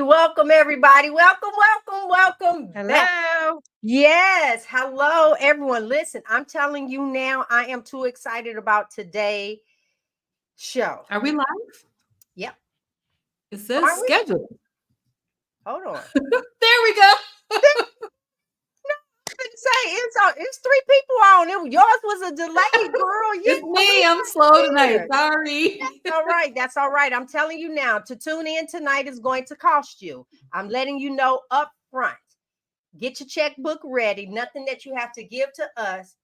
Welcome, everybody. Welcome back. Hello. Yes, hello, everyone. Listen, I'm telling you now, I am too excited about today's show. Are we live? Yep. It says Aren't we? schedule. Hold on. There we go. Say it's three people on it. Yours was a delay, girl. It's me. I'm slow tonight. Sorry. That's all right. That's all right. I'm telling you now, to tune in tonight is going to cost you. I'm letting you know up front. Get your checkbook ready. Nothing that you have to give to us.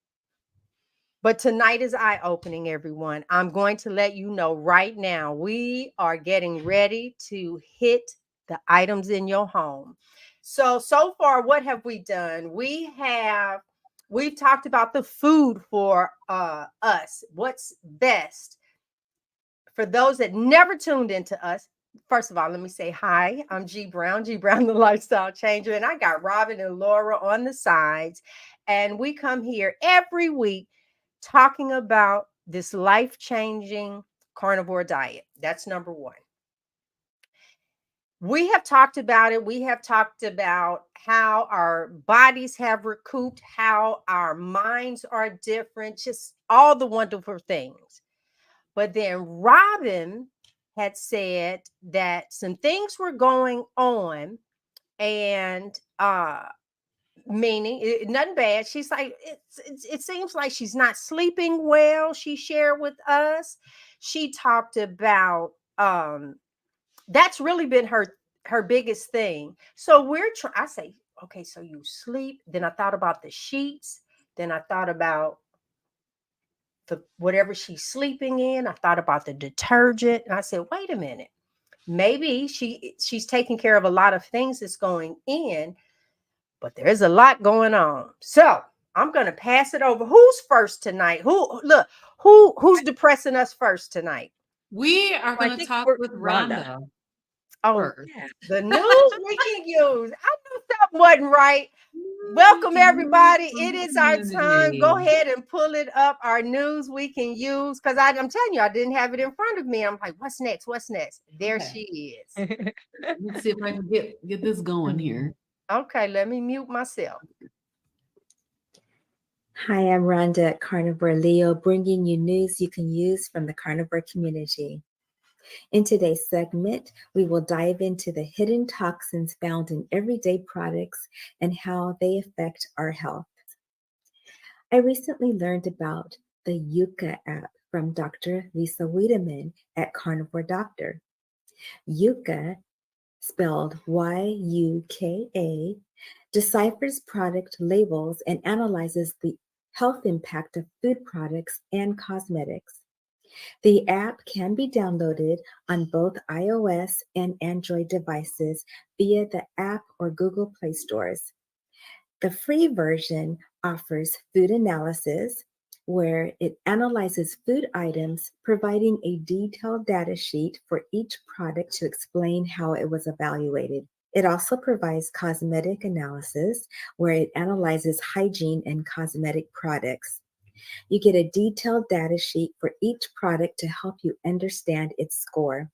But tonight is eye-opening, everyone. I'm going to let you know right now, we are getting ready to hit the items in your home. So far, what have we done? We've talked about the food for us. What's best? For those that never tuned into us, first of all, let me say hi. I'm G Brown, the lifestyle changer, and I got Robyn and Laura on the sides. And we come here every week talking about this life-changing carnivore diet. That's number one. We have talked about it. We have talked about how our bodies have recouped, how our minds are different, just all the wonderful things. But then Robyn had said that some things were going on, and meaning nothing bad. She's like, it seems like she's not sleeping well. She shared with us. She talked about that's really been her biggest thing. So I say, okay, so you sleep. Then I thought about the sheets. Then I thought about whatever she's sleeping in. I thought about the detergent, and I said, wait a minute, maybe she's taking care of a lot of things that's going in, but there's a lot going on. So I'm gonna pass it over. Who's first tonight? Who's depressing us first tonight? We are going to talk with Rhonda. Oh, yeah. The news we can use. I knew something wasn't right. Welcome, everybody. It is our time. Go ahead and pull it up. Our news we can use. Because I'm telling you, I didn't have it in front of me. I'm like, what's next? What's next? There she is. Let's see if I can get this going here. Okay, let me mute myself. Hi, I'm Rhonda at Carnivore Leo, bringing you news you can use from the carnivore community. In today's segment, we will dive into the hidden toxins found in everyday products and how they affect our health. I recently learned about the YUKA app from Dr. Lisa Wiedemann at Carnivore Doctor. YUKA, spelled YUKA, deciphers product labels and analyzes the health impact of food products and cosmetics. The app can be downloaded on both iOS and Android devices via the App or Google Play stores. The free version offers food analysis, where it analyzes food items, providing a detailed data sheet for each product to explain how it was evaluated. It also provides cosmetic analysis, where it analyzes hygiene and cosmetic products. You get a detailed data sheet for each product to help you understand its score.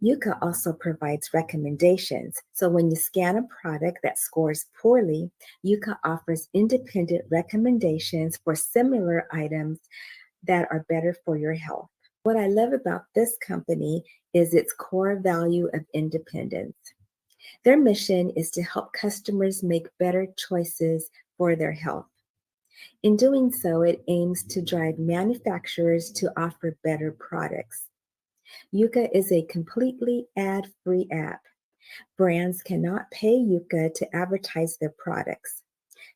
YUKA also provides recommendations. So when you scan a product that scores poorly, YUKA offers independent recommendations for similar items that are better for your health. What I love about this company is its core value of independence. Their mission is to help customers make better choices for their health. In doing so, it aims to drive manufacturers to offer better products. YUKA is a completely ad-free app. Brands cannot pay YUKA to advertise their products.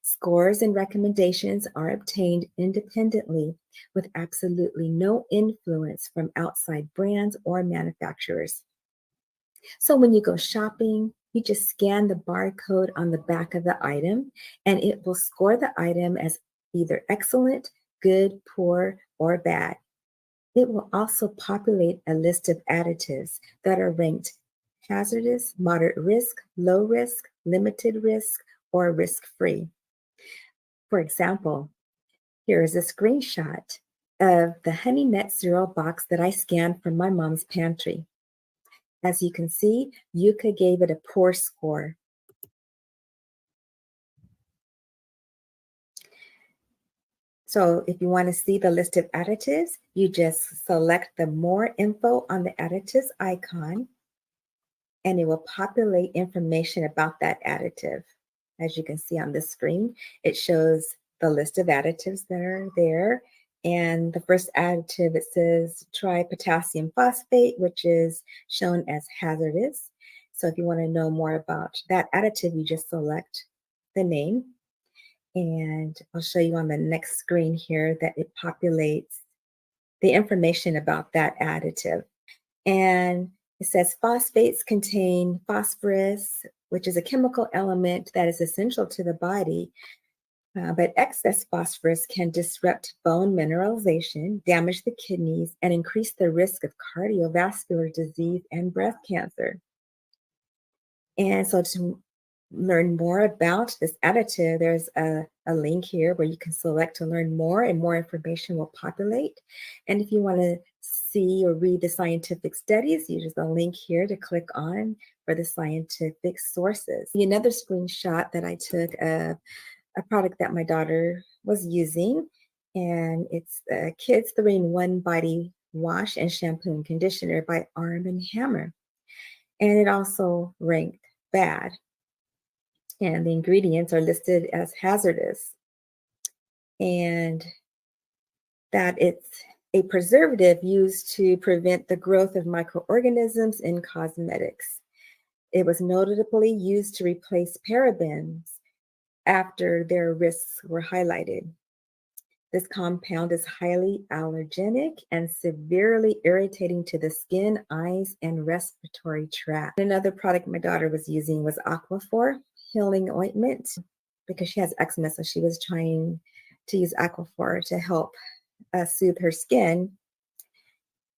Scores and recommendations are obtained independently with absolutely no influence from outside brands or manufacturers. So when you go shopping, you just scan the barcode on the back of the item, and it will score the item as either excellent, good, poor, or bad. It will also populate a list of additives that are ranked hazardous, moderate risk, low risk, limited risk, or risk-free. For example, here is a screenshot of the Honey Nut cereal box that I scanned from my mom's pantry. As you can see, YUKA gave it a poor score. So if you want to see the list of additives, you just select the more info on the additives icon, and it will populate information about that additive. As you can see on the screen, it shows the list of additives that are there. And the first additive, it says tripotassium phosphate, which is shown as hazardous. So if you want to know more about that additive, you just select the name. And I'll show you on the next screen here that it populates the information about that additive. And it says phosphates contain phosphorus, which is a chemical element that is essential to the body. But excess phosphorus can disrupt bone mineralization, damage the kidneys, and increase the risk of cardiovascular disease and breast cancer. And so to learn more about this additive, there's a link here where you can select to learn more, and more information will populate. And if you want to see or read the scientific studies, there's a link here to click on for the scientific sources. Another screenshot that I took of a product that my daughter was using, and it's the Kids 3-in-1 Body Wash and Shampoo and Conditioner by Arm & Hammer. And it also ranked bad. And the ingredients are listed as hazardous. And that it's a preservative used to prevent the growth of microorganisms in cosmetics. It was notably used to replace parabens after their risks were highlighted. This compound is highly allergenic and severely irritating to the skin, eyes, and respiratory tract. Another product my daughter was using was Aquaphor Healing Ointment because she has eczema, so she was trying to use Aquaphor to help soothe her skin.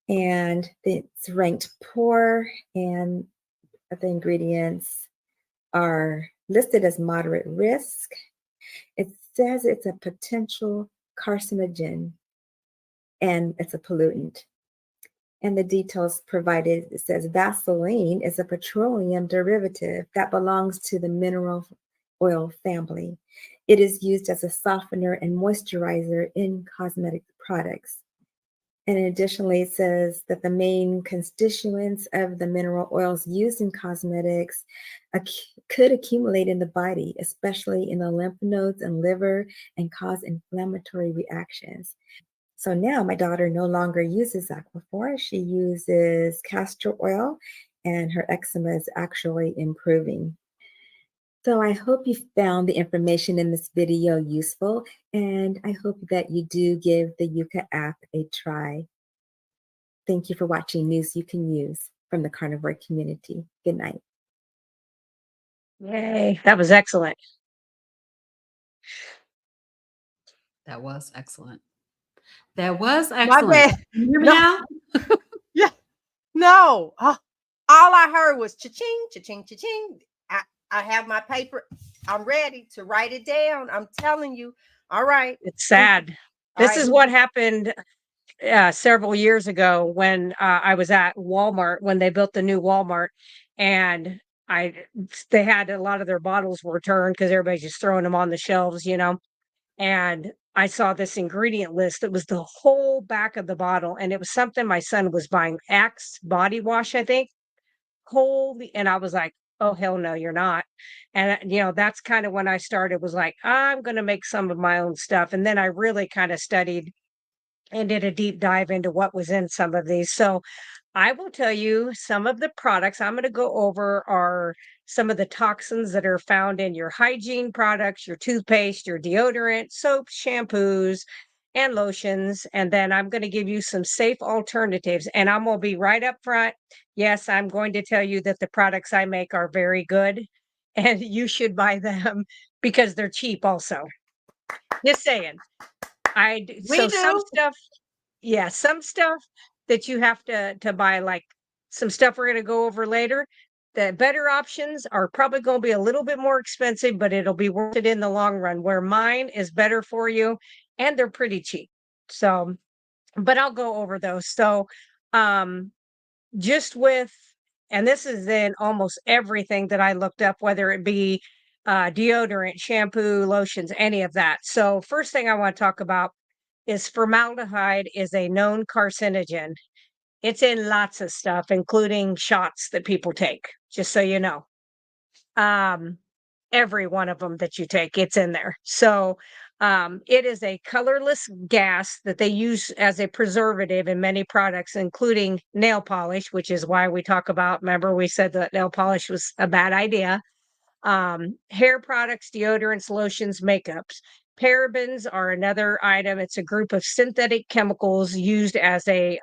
And it's ranked poor, and the ingredients are listed as moderate risk. It says it's a potential carcinogen and it's a pollutant. And the details provided, it says Vaseline is a petroleum derivative that belongs to the mineral oil family. It is used as a softener and moisturizer in cosmetic products. And additionally, it says that the main constituents of the mineral oils used in cosmetics could accumulate in the body, especially in the lymph nodes and liver, and cause inflammatory reactions. So now my daughter no longer uses Aquaphor. She uses castor oil, and her eczema is actually improving. So I hope you found the information in this video useful, and I hope that you do give the YUKA app a try. Thank you for watching News You Can Use from the carnivore community. Good night. Yay, that was excellent. That was excellent. That was My excellent. bad. Can you hear me No. now? Yeah. No. All I heard was cha-ching, cha-ching, cha-ching. I have my paper. I'm ready to write it down. I'm telling you. All right. It's sad. All This right. is what happened several years ago when I was at Walmart, when they built the new Walmart, and they had a lot of their bottles were returned because everybody's just throwing them on the shelves, you know. And I saw this ingredient list that was the whole back of the bottle, and it was something my son was buying, Axe body wash, I think. Holy, and I was like, oh hell no, you're not. And you know, that's kind of when I started, was like, I'm going to make some of my own stuff. And then I really kind of studied and did a deep dive into what was in some of these. So I will tell you some of the products I'm going to go over are some of the toxins that are found in your hygiene products, your toothpaste, your deodorant, soaps, shampoos, and lotions. And then I'm going to give you some safe alternatives. And I'm going to be right up front. Yes, I'm going to tell you that the products I make are very good and you should buy them because they're cheap also. Just saying. So some stuff, yeah, some stuff that you have to buy, like some stuff we're going to go over later. The better options are probably going to be a little bit more expensive, but it'll be worth it in the long run, where mine is better for you and they're pretty cheap. So, but I'll go over those. So, just with And this is in almost everything that I looked up, whether it be deodorant, shampoo, lotions, any of that. So first thing I want to talk about is formaldehyde is a known carcinogen. It's in lots of stuff, including shots that people take, just so you know. Every one of them that you take, it's in there. So it is a colorless gas that they use as a preservative in many products, including nail polish, which is why we talk about, remember, we said that nail polish was a bad idea. Hair products, deodorants, lotions, makeups. Parabens are another item. It's a group of synthetic chemicals used as a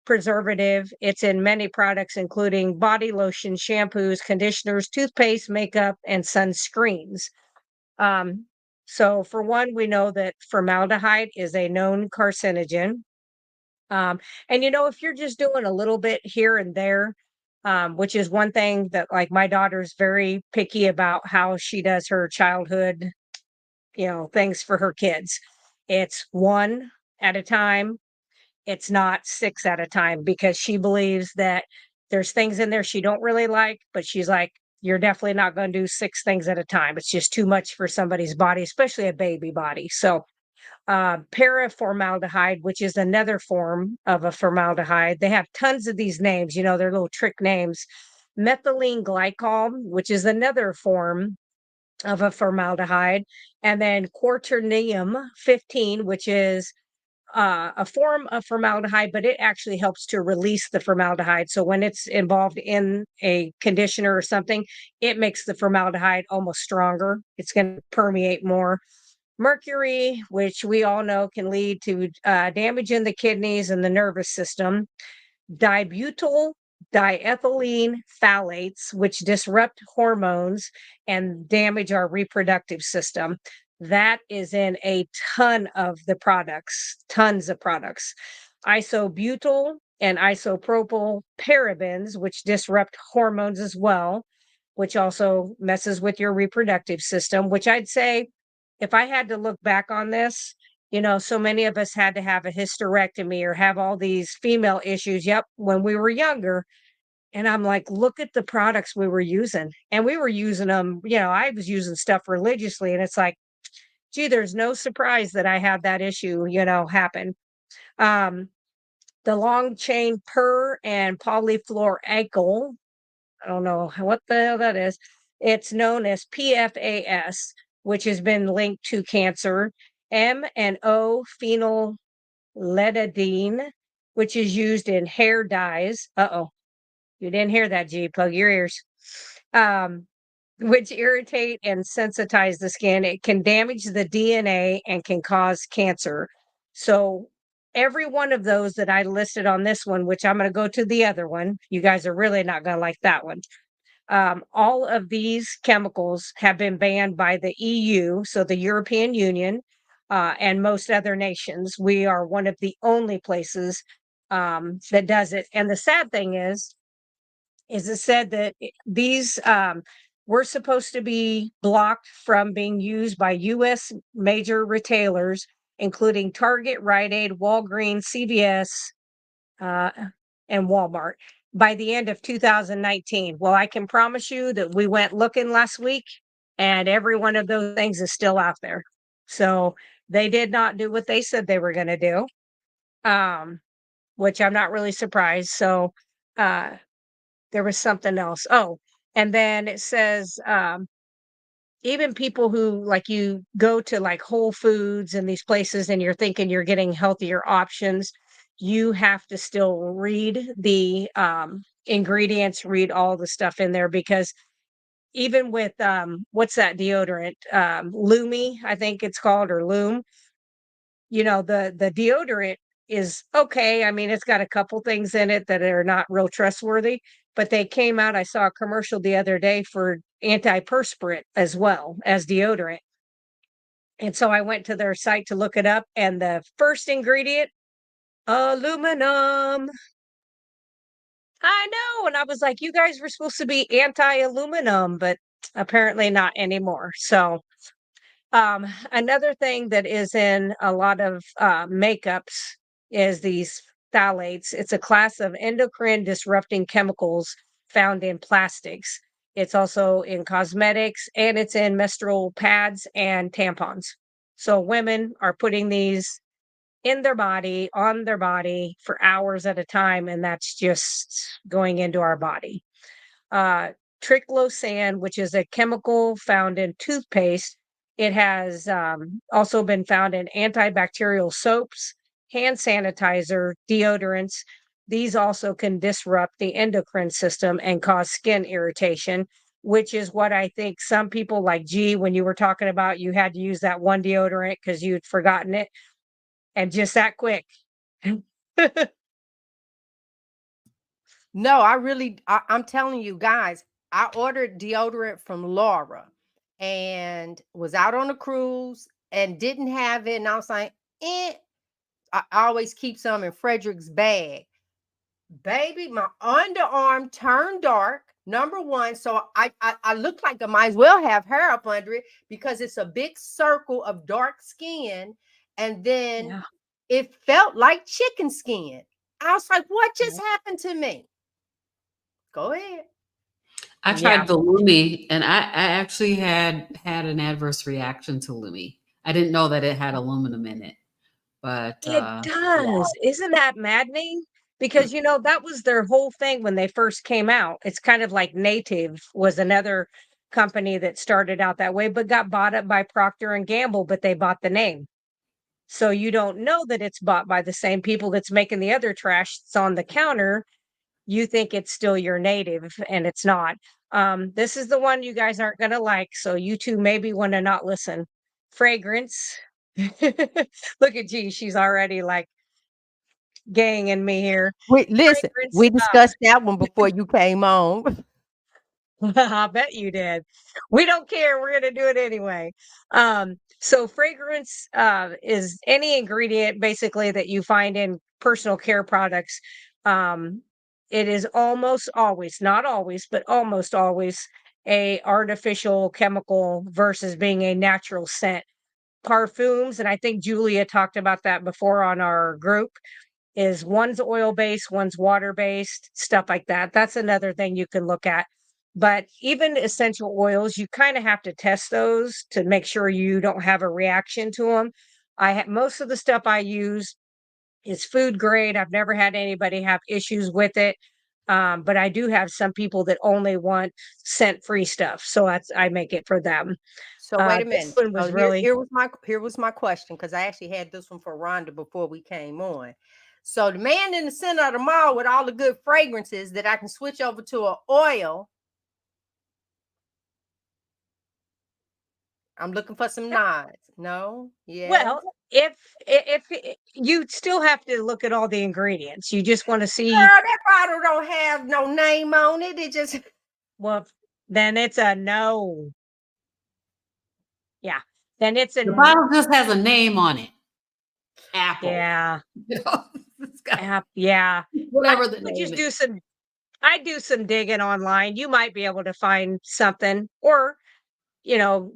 preservative. It's in many products, including body lotion, shampoos, conditioners, toothpaste, makeup, and sunscreens. Um, so, for one, we know that formaldehyde is a known carcinogen. And if you're just doing a little bit here and there, which is one thing that, like, my daughter's very picky about how she does her childhood, things for her kids. It's one at a time. It's not six at a time, because she believes that there's things in there she don't really like, but she's like, you're definitely not going to do six things at a time. It's just too much for somebody's body, especially a baby body. So paraformaldehyde, which is another form of a formaldehyde. They have tons of these names, they're little trick names. Methylene glycol, which is another form of a formaldehyde. And then quaternium 15, which is a form of formaldehyde, but it actually helps to release the formaldehyde. So when it's involved in a conditioner or something, it makes the formaldehyde almost stronger. It's going to permeate more. Mercury, which we all know can lead to damage in the kidneys and the nervous system. Dibutyl diethylene phthalates, which disrupt hormones and damage our reproductive system. That is in a ton of the products, tons of products. Isobutyl and isopropyl parabens, which disrupt hormones as well, which also messes with your reproductive system, which I'd say, if I had to look back on this, so many of us had to have a hysterectomy or have all these female issues. Yep, when we were younger. And I'm like, look at the products we were using. And we were using them, I was using stuff religiously. And it's like, gee, there's no surprise that I had that issue, happen. The long chain per and polyfluoroalkyl, I don't know what the hell that is. It's known as PFAS, which has been linked to cancer. M and O phenyletidine, which is used in hair dyes. Uh-oh, you didn't hear that, G. Plug your ears. Which irritate and sensitize the skin. It can damage the DNA and can cause cancer. So every one of those that I listed on this one, which I'm going to go to the other one, you guys are really not going to like that one. All of these chemicals have been banned by the EU, so the European Union, and most other nations. We are one of the only places that does it. And the sad thing is it said that these were supposed to be blocked from being used by U.S. major retailers, including Target, Rite Aid, Walgreens, CVS, and Walmart by the end of 2019. Well, I can promise you that we went looking last week and every one of those things is still out there. So they did not do what they said they were going to do, which I'm not really surprised. So there was something else. Oh, and then it says even people who, like, you go to like Whole Foods and these places and you're thinking you're getting healthier options, you have to still read the ingredients, read all the stuff in there, because even with what's that deodorant, Lumi, I think it's called, or Loom, the deodorant is okay. I mean, it's got a couple things in it that are not real trustworthy, but they came out, I saw a commercial the other day for antiperspirant as well as deodorant. And so I went to their site to look it up, and the first ingredient, aluminum. I know. And I was like, you guys were supposed to be anti-aluminum, but apparently not anymore. So another thing that is in a lot of makeups is these phthalates. It's a class of endocrine disrupting chemicals found in plastics. It's also in cosmetics, and it's in menstrual pads and tampons. So women are putting these in their body, on their body for hours at a time, and that's just going into our body. Triclosan, which is a chemical found in toothpaste. It has also been found in antibacterial soaps, hand sanitizer, deodorants. These also can disrupt the endocrine system and cause skin irritation, which is what I think some people like G, when you were talking about you had to use that one deodorant because you'd forgotten it, and just that quick. No, I'm telling you guys, I ordered deodorant from Laura and was out on a cruise and didn't have it. And I was like, I always keep some in Frederick's bag. Baby, my underarm turned dark. Number one, so I look like I might as well have hair up under it because it's a big circle of dark skin, and then Yeah. it felt like chicken skin. I was like, what just happened to me? Go ahead. I Yeah. tried the Lumi, and I actually had an adverse reaction to Lumi. I didn't know that it had aluminum in it, but It does. Isn't that maddening? Because, you know, that was their whole thing when they first came out. It's kind of like Native was another company that started out that way, but got bought up by Procter and Gamble, but they bought the name. So you don't know that it's bought by the same people that's making the other trash that's on the counter. You think it's still your Native, and it's not. This is the one you guys aren't going to like. So you two maybe want to not listen. Fragrance. Look at G. She's already like ganging me here. Wait, listen, Fragrance. we discussed that one before you came on. I bet you did. We don't care. We're going to do it anyway. So fragrance is any ingredient basically that you find in personal care products. It is almost always, not always, but almost always a artificial chemical versus being a natural scent. Parfums, and I think Julia talked about that before on our group, is one's oil based, one's water based, stuff like that. That's another thing you can look at. But even essential oils, you kind of have to test those to make sure you don't have a reaction to them. Most of the stuff I use is food grade. I've never had anybody have issues with it. But I do have some people that only want scent free stuff. So I make it for them. So wait a This minute. one was So really, here was my question, because I actually had this one for Rhonda before we came on. So the man in the center of the mall with all the good fragrances that I can switch over to an oil. I'm looking for some nods. No? Yeah. well, if you still have to look at all the ingredients, you just want to see, Girl, that bottle don't have no name on it. It just well, then it's a no. Yeah, then it's a the bottle just has a name on it. Apple. yeah, It's got yeah. whatever I the would name just is. do some digging online. You might be able to find something, or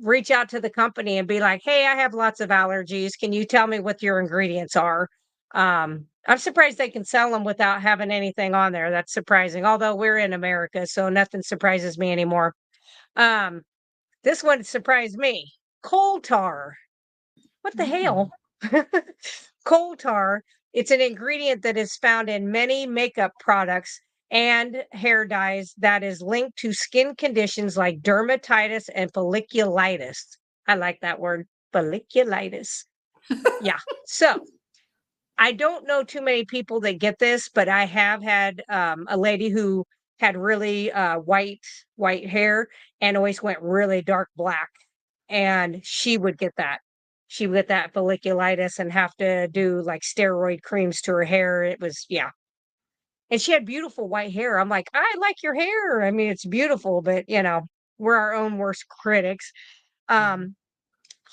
reach out to the company and be like, hey, I have lots of allergies. Can you tell me what your ingredients are? I'm surprised they can sell them without having anything on there. That's surprising. Although we're in America, so nothing surprises me anymore. This one surprised me. Coal tar. What the hell? Coal tar. It's an ingredient that is found in many makeup products and hair dyes that is linked to skin conditions like dermatitis and folliculitis. I like that word, folliculitis. Yeah. So I don't know too many people that get this, but I have had a lady who had really white hair and always went really dark black, and she would get that. She would get that folliculitis and have to do like steroid creams to her hair. It was and she had beautiful white hair. I'm like, I like your hair. I mean, it's beautiful, but we're our own worst critics. Um,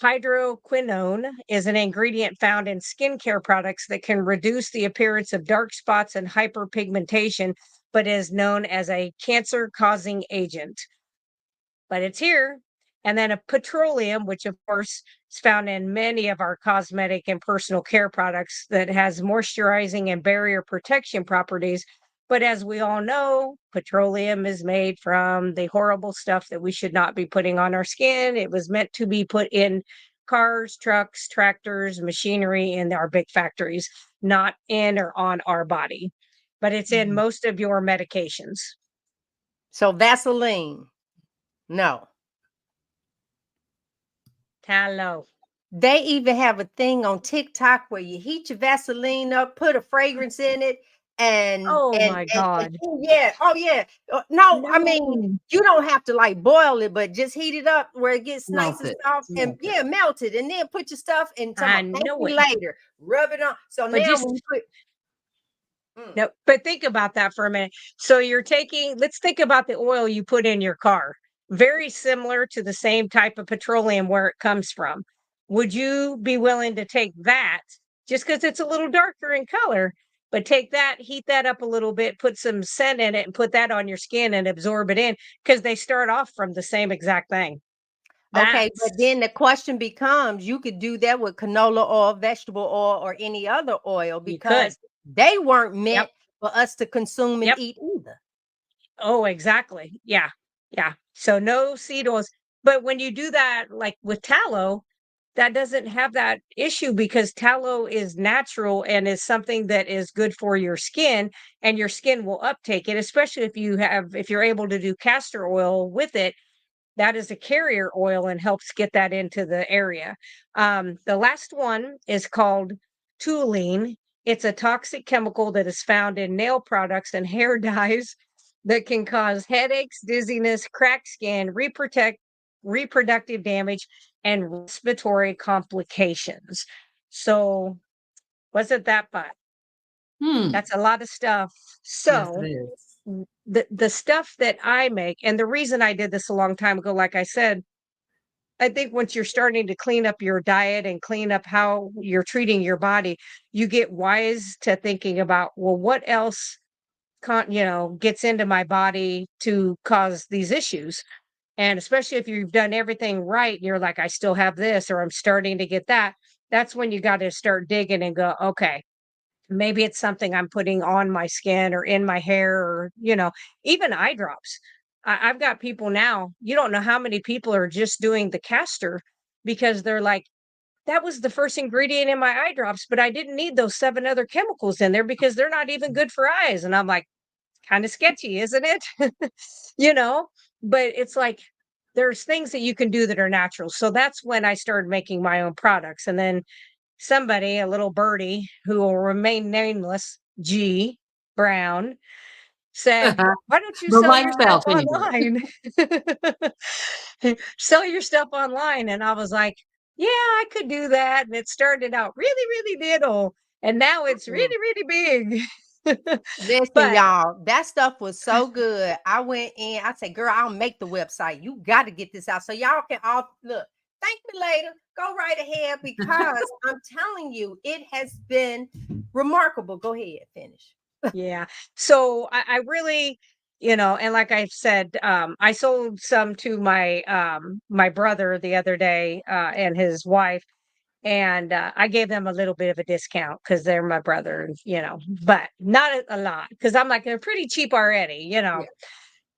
Hydroquinone is an ingredient found in skincare products that can reduce the appearance of dark spots and hyperpigmentation, but is known as a cancer-causing agent. But it's here. And then a petroleum, which of course is found in many of our cosmetic and personal care products, that has moisturizing and barrier protection properties, But as we all know, petroleum is made from the horrible stuff that we should not be putting on our skin. It was meant to be put in cars, trucks, tractors, machinery in our big factories, not in or on our body. But it's in most of your medications. So Vaseline, no. Tallow. They even have a thing on TikTok where you heat your Vaseline up, put a fragrance in it, Oh my God. yeah, oh yeah. No, I mean No. you don't have to like boil it, but just heat it up where it gets nice Melt and it. soft, and Melt it. yeah, melt it, and then put your stuff and I thank know me it. later. Rub it on. So But now just when you put no, but think about that for a minute. So you're taking, let's think about the oil you put in your car. Very similar to the same type of petroleum where it comes from. Would you be willing to take that just because it's a little darker in color, but take that, heat that up a little bit, put some scent in it, and put that on your skin and absorb it in? Because they start off from the same exact thing. okay, but That's, then the question becomes you could do that with canola oil, vegetable oil, or any other oil you could. because they weren't meant Yep. for us to consume and Yep. eat either. Oh, exactly. Yeah. Yeah. So no seed oils. But when you do that, like with tallow, that doesn't have that issue because tallow is natural and is something that is good for your skin, and your skin will uptake it, especially if you're able to do castor oil with it. That is a carrier oil and helps get that into the area. The last one is called toluene. It's a toxic chemical that is found in nail products and hair dyes that can cause headaches, dizziness, cracked skin, reproductive damage, and respiratory complications. So, wasn't that fun? Hmm. That's a lot of stuff. Yes, it So, is. the stuff that I make, and the reason I did this a long time ago, like I said, I think once you're starting to clean up your diet and clean up how you're treating your body, you get wise to thinking about, well, what else gets into my body to cause these issues. And especially if you've done everything right, and you're like, I still have this, or I'm starting to get that. That's when you got to start digging and go, okay, maybe it's something I'm putting on my skin or in my hair, or, even eye drops. I've got people now, you don't know how many people are just doing the castor because they're like, that was the first ingredient in my eye drops, but I didn't need those 7 other chemicals in there because they're not even good for eyes. And I'm like, kind of sketchy, isn't it? you know, but it's like there's things that you can do that are natural. So that's when I started making my own products. And then somebody, a little birdie who will remain nameless, G Brown, said, why don't you But sell your mine stuff felt favorite. online? Sell your stuff online. And I was like, yeah, I could do that. And it started out really, really little. And now it's Mm. really, really big. Listen, But y'all, that stuff was so good. I went in, I said, girl, I'll make the website. You got to get this out so y'all can all look. Thank me later. Go right ahead because I'm telling you, it has been remarkable. Go ahead, finish. yeah. So I really, and like I've said, I sold some to my brother the other day, and his wife, and I gave them a little bit of a discount because they're my brother, and but not a lot because I'm like, they're pretty cheap already. Yeah.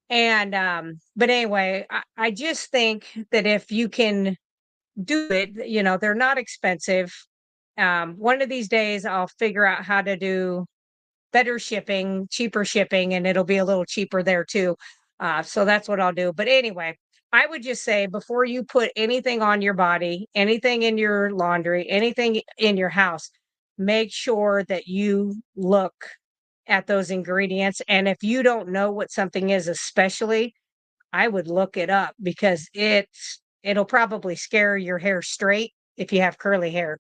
And but anyway, I just think that if you can do it, they're not expensive. One of these days I'll figure out how to do better shipping, cheaper shipping, and it'll be a little cheaper there too. So that's what I'll do. But anyway, I would just say before you put anything on your body, anything in your laundry, anything in your house, make sure that you look at those ingredients. And if you don't know what something is, especially, I would look it up because it'll probably scare your hair straight if you have curly hair.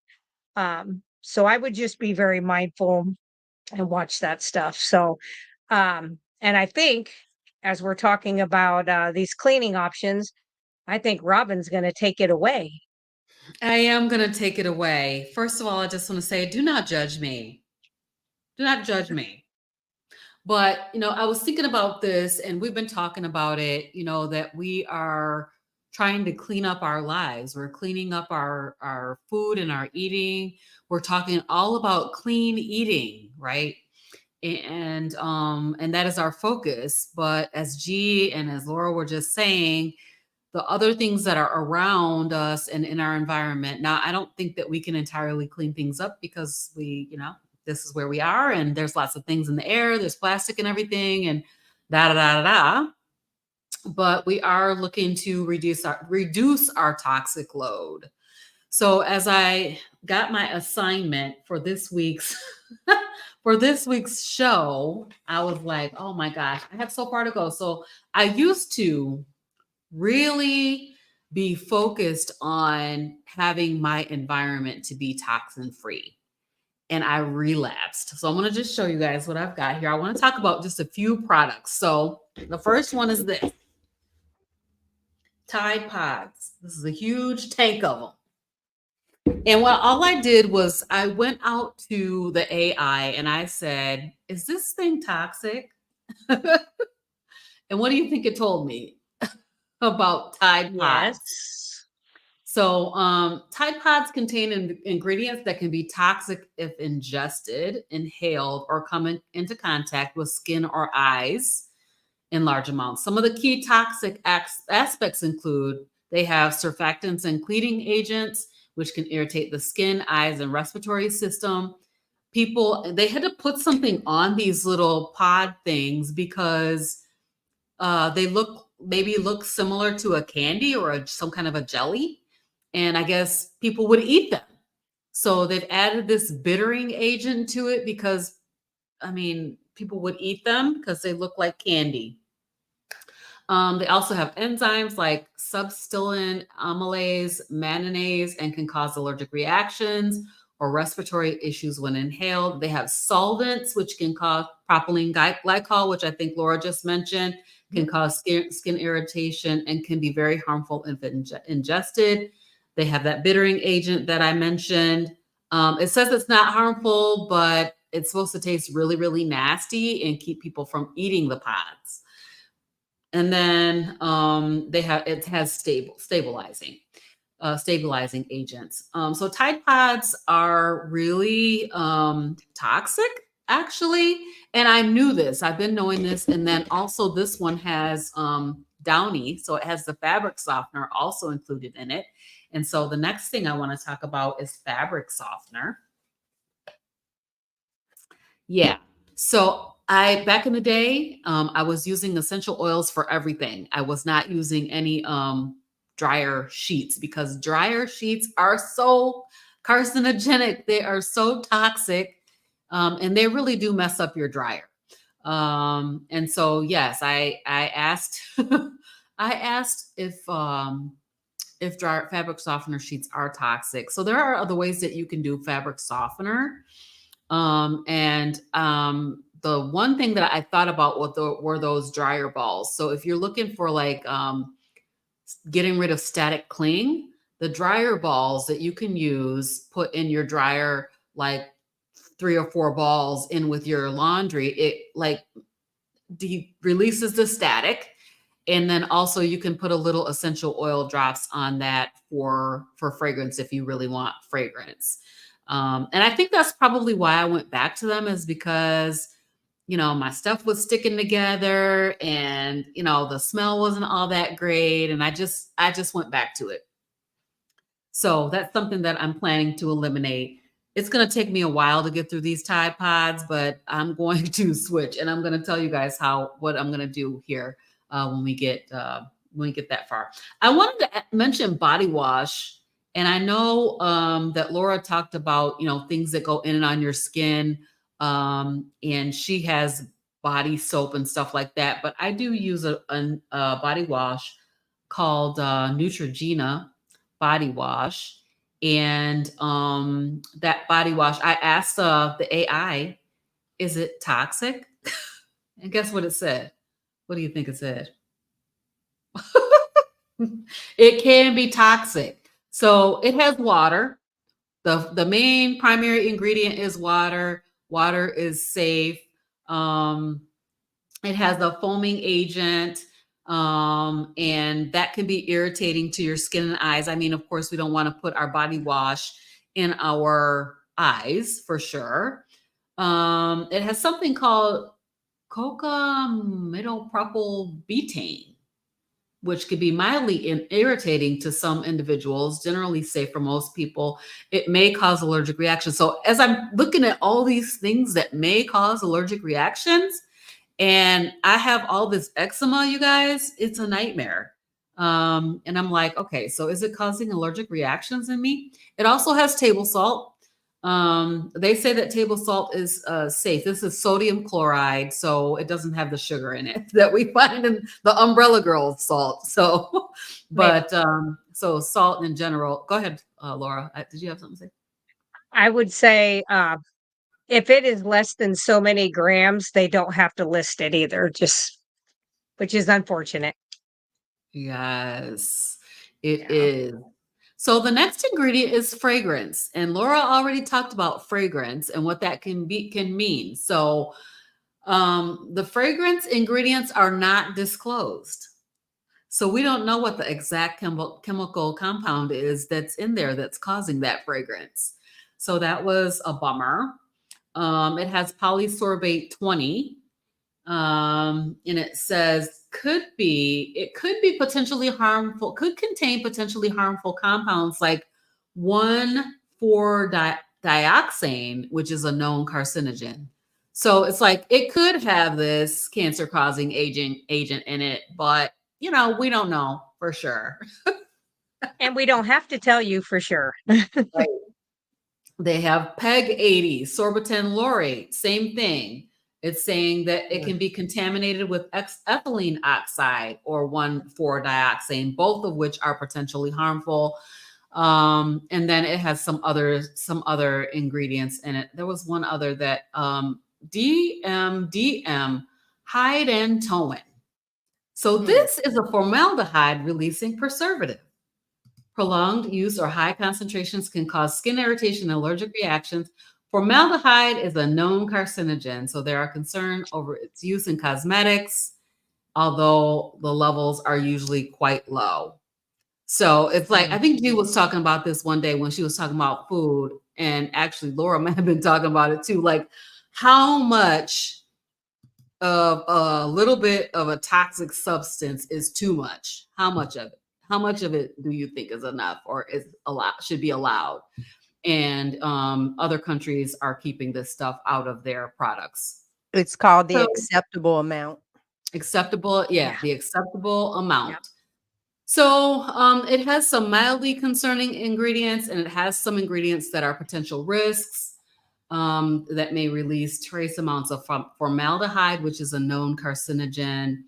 So I would just be very mindful and watch that stuff. So, and I think as we're talking about these cleaning options, I think Robyn's going to take it away. I am going to take it away. First of all, I just want to say, do not judge me. Do not judge me. But, I was thinking about this and we've been talking about it, that we are trying to clean up our lives. We're cleaning up our food and our eating. We're talking all about clean eating, right? and that is our focus. But as G and as Laura were just saying, the other things that are around us and in our environment. Now, I don't think that we can entirely clean things up because this is where we are, and there's lots of things in the air, there's plastic and everything, and da da da da da. But we are looking to reduce our toxic load. So as I got my assignment for this week's show, I was like, oh my gosh, I have so far to go. So I used to really be focused on having my environment to be toxin free. And I relapsed. So I'm going to just show you guys what I've got here. I want to talk about just a few products. So the first one is this. Tide Pods. This is a huge tank of them. And all I did was I went out to the AI and I said, is this thing toxic? And what do you think it told me about Tide Pods? Yes. So Tide Pods contain ingredients that can be toxic if ingested, inhaled, or come into contact with skin or eyes in large amounts. Some of the key toxic aspects include they have surfactants and cleaning agents, which can irritate the skin, eyes, and respiratory system. They had to put something on these little pod things because they look similar to a candy or some kind of a jelly. And I guess people would eat them. So they've added this bittering agent to it because, people would eat them because they look like candy. They also have enzymes like substilin, amylase, mannanase, and can cause allergic reactions or respiratory issues when inhaled. They have solvents, which can cause propylene glycol, which I think Laura just mentioned, can cause skin irritation and can be very harmful if ingested. They have that bittering agent that I mentioned. It says it's not harmful, but it's supposed to taste really, really nasty and keep people from eating the pods. And then it has stabilizing agents. So Tide Pods are really toxic, actually. And I knew this. I've been knowing this. And then also this one has Downy. So it has the fabric softener also included in it. And so the next thing I want to talk about is fabric softener. Yeah. So back in the day, I was using essential oils for everything. I was not using any dryer sheets because dryer sheets are so carcinogenic. They are so toxic, and they really do mess up your dryer. And so, yes, I asked, I asked if dryer fabric softener sheets are toxic. So there are other ways that you can do fabric softener. The one thing that I thought about were those dryer balls. So if you're looking for like getting rid of static cling, the dryer balls that you can use, put in your dryer, like 3 or 4 balls in with your laundry, it like releases the static. And then also you can put a little essential oil drops on that for fragrance if you really want fragrance. And I think that's probably why I went back to them, is because, my stuff was sticking together and, the smell wasn't all that great. And I just went back to it. So that's something that I'm planning to eliminate. It's going to take me a while to get through these Tide Pods, but I'm going to switch, and I'm going to tell you guys what I'm going to do here when we get that far. I wanted to mention body wash. And I know that Laura talked about, things that go in and on your skin. And she has body soap and stuff like that. But I do use a body wash called Neutrogena body wash. And that body wash, I asked the AI, is it toxic? And guess what it said? What do you think it said? It can be toxic. So it has water. The main primary ingredient is water. Water is safe. It has a foaming agent, and that can be irritating to your skin and eyes. Of course, we don't want to put our body wash in our eyes for sure. It has something called cocamidopropylbutane, which could be mildly irritating to some individuals, generally safe for most people. It may cause allergic reactions. So as I'm looking at all these things that may cause allergic reactions, and I have all this eczema, you guys, it's a nightmare. And I'm like, okay, so is it causing allergic reactions in me? It also has table salt. They say that table salt is safe. This is sodium chloride, so it doesn't have the sugar in it that we find in the Umbrella Girls salt. So, but so salt in general. Go ahead, Laura. Did you have something to say? I would say if it is less than so many grams, they don't have to list it either, just which is unfortunate. Yes, it is. So the next ingredient is fragrance, and Laura already talked about fragrance and what that can mean. So the fragrance ingredients are not disclosed. So we don't know what the exact chemical compound is that's in there that's causing that fragrance. So that was a bummer. It has polysorbate 20. And it says could be potentially harmful, could contain potentially harmful compounds like 1,4-dioxane, which is a known carcinogen. So it's like it could have this cancer-causing agent in it, but we don't know for sure. And we don't have to tell you for sure. Right. They have PEG 80, sorbitan laurate, same thing. It's saying that it can be contaminated with ethylene oxide or 1,4-dioxane, both of which are potentially harmful. And then it has some other ingredients in it. There was one other that DMDM, hide and towin. So this is a formaldehyde releasing preservative. Prolonged use or high concentrations can cause skin irritation and allergic reactions. Formaldehyde is a known carcinogen, so there are concerns over its use in cosmetics, although the levels are usually quite low. So it's like, I think G was talking about this one day when she was talking about food, and actually Laura might have been talking about it too, like how much of a little bit of a toxic substance is too much? How much of it? How much of it do you think is enough or should be allowed? And other countries are keeping this stuff out of their products. It's called the acceptable amount. Acceptable, the acceptable amount. Yeah. So it has some mildly concerning ingredients, and it has some ingredients that are potential risks that may release trace amounts of formaldehyde, which is a known carcinogen.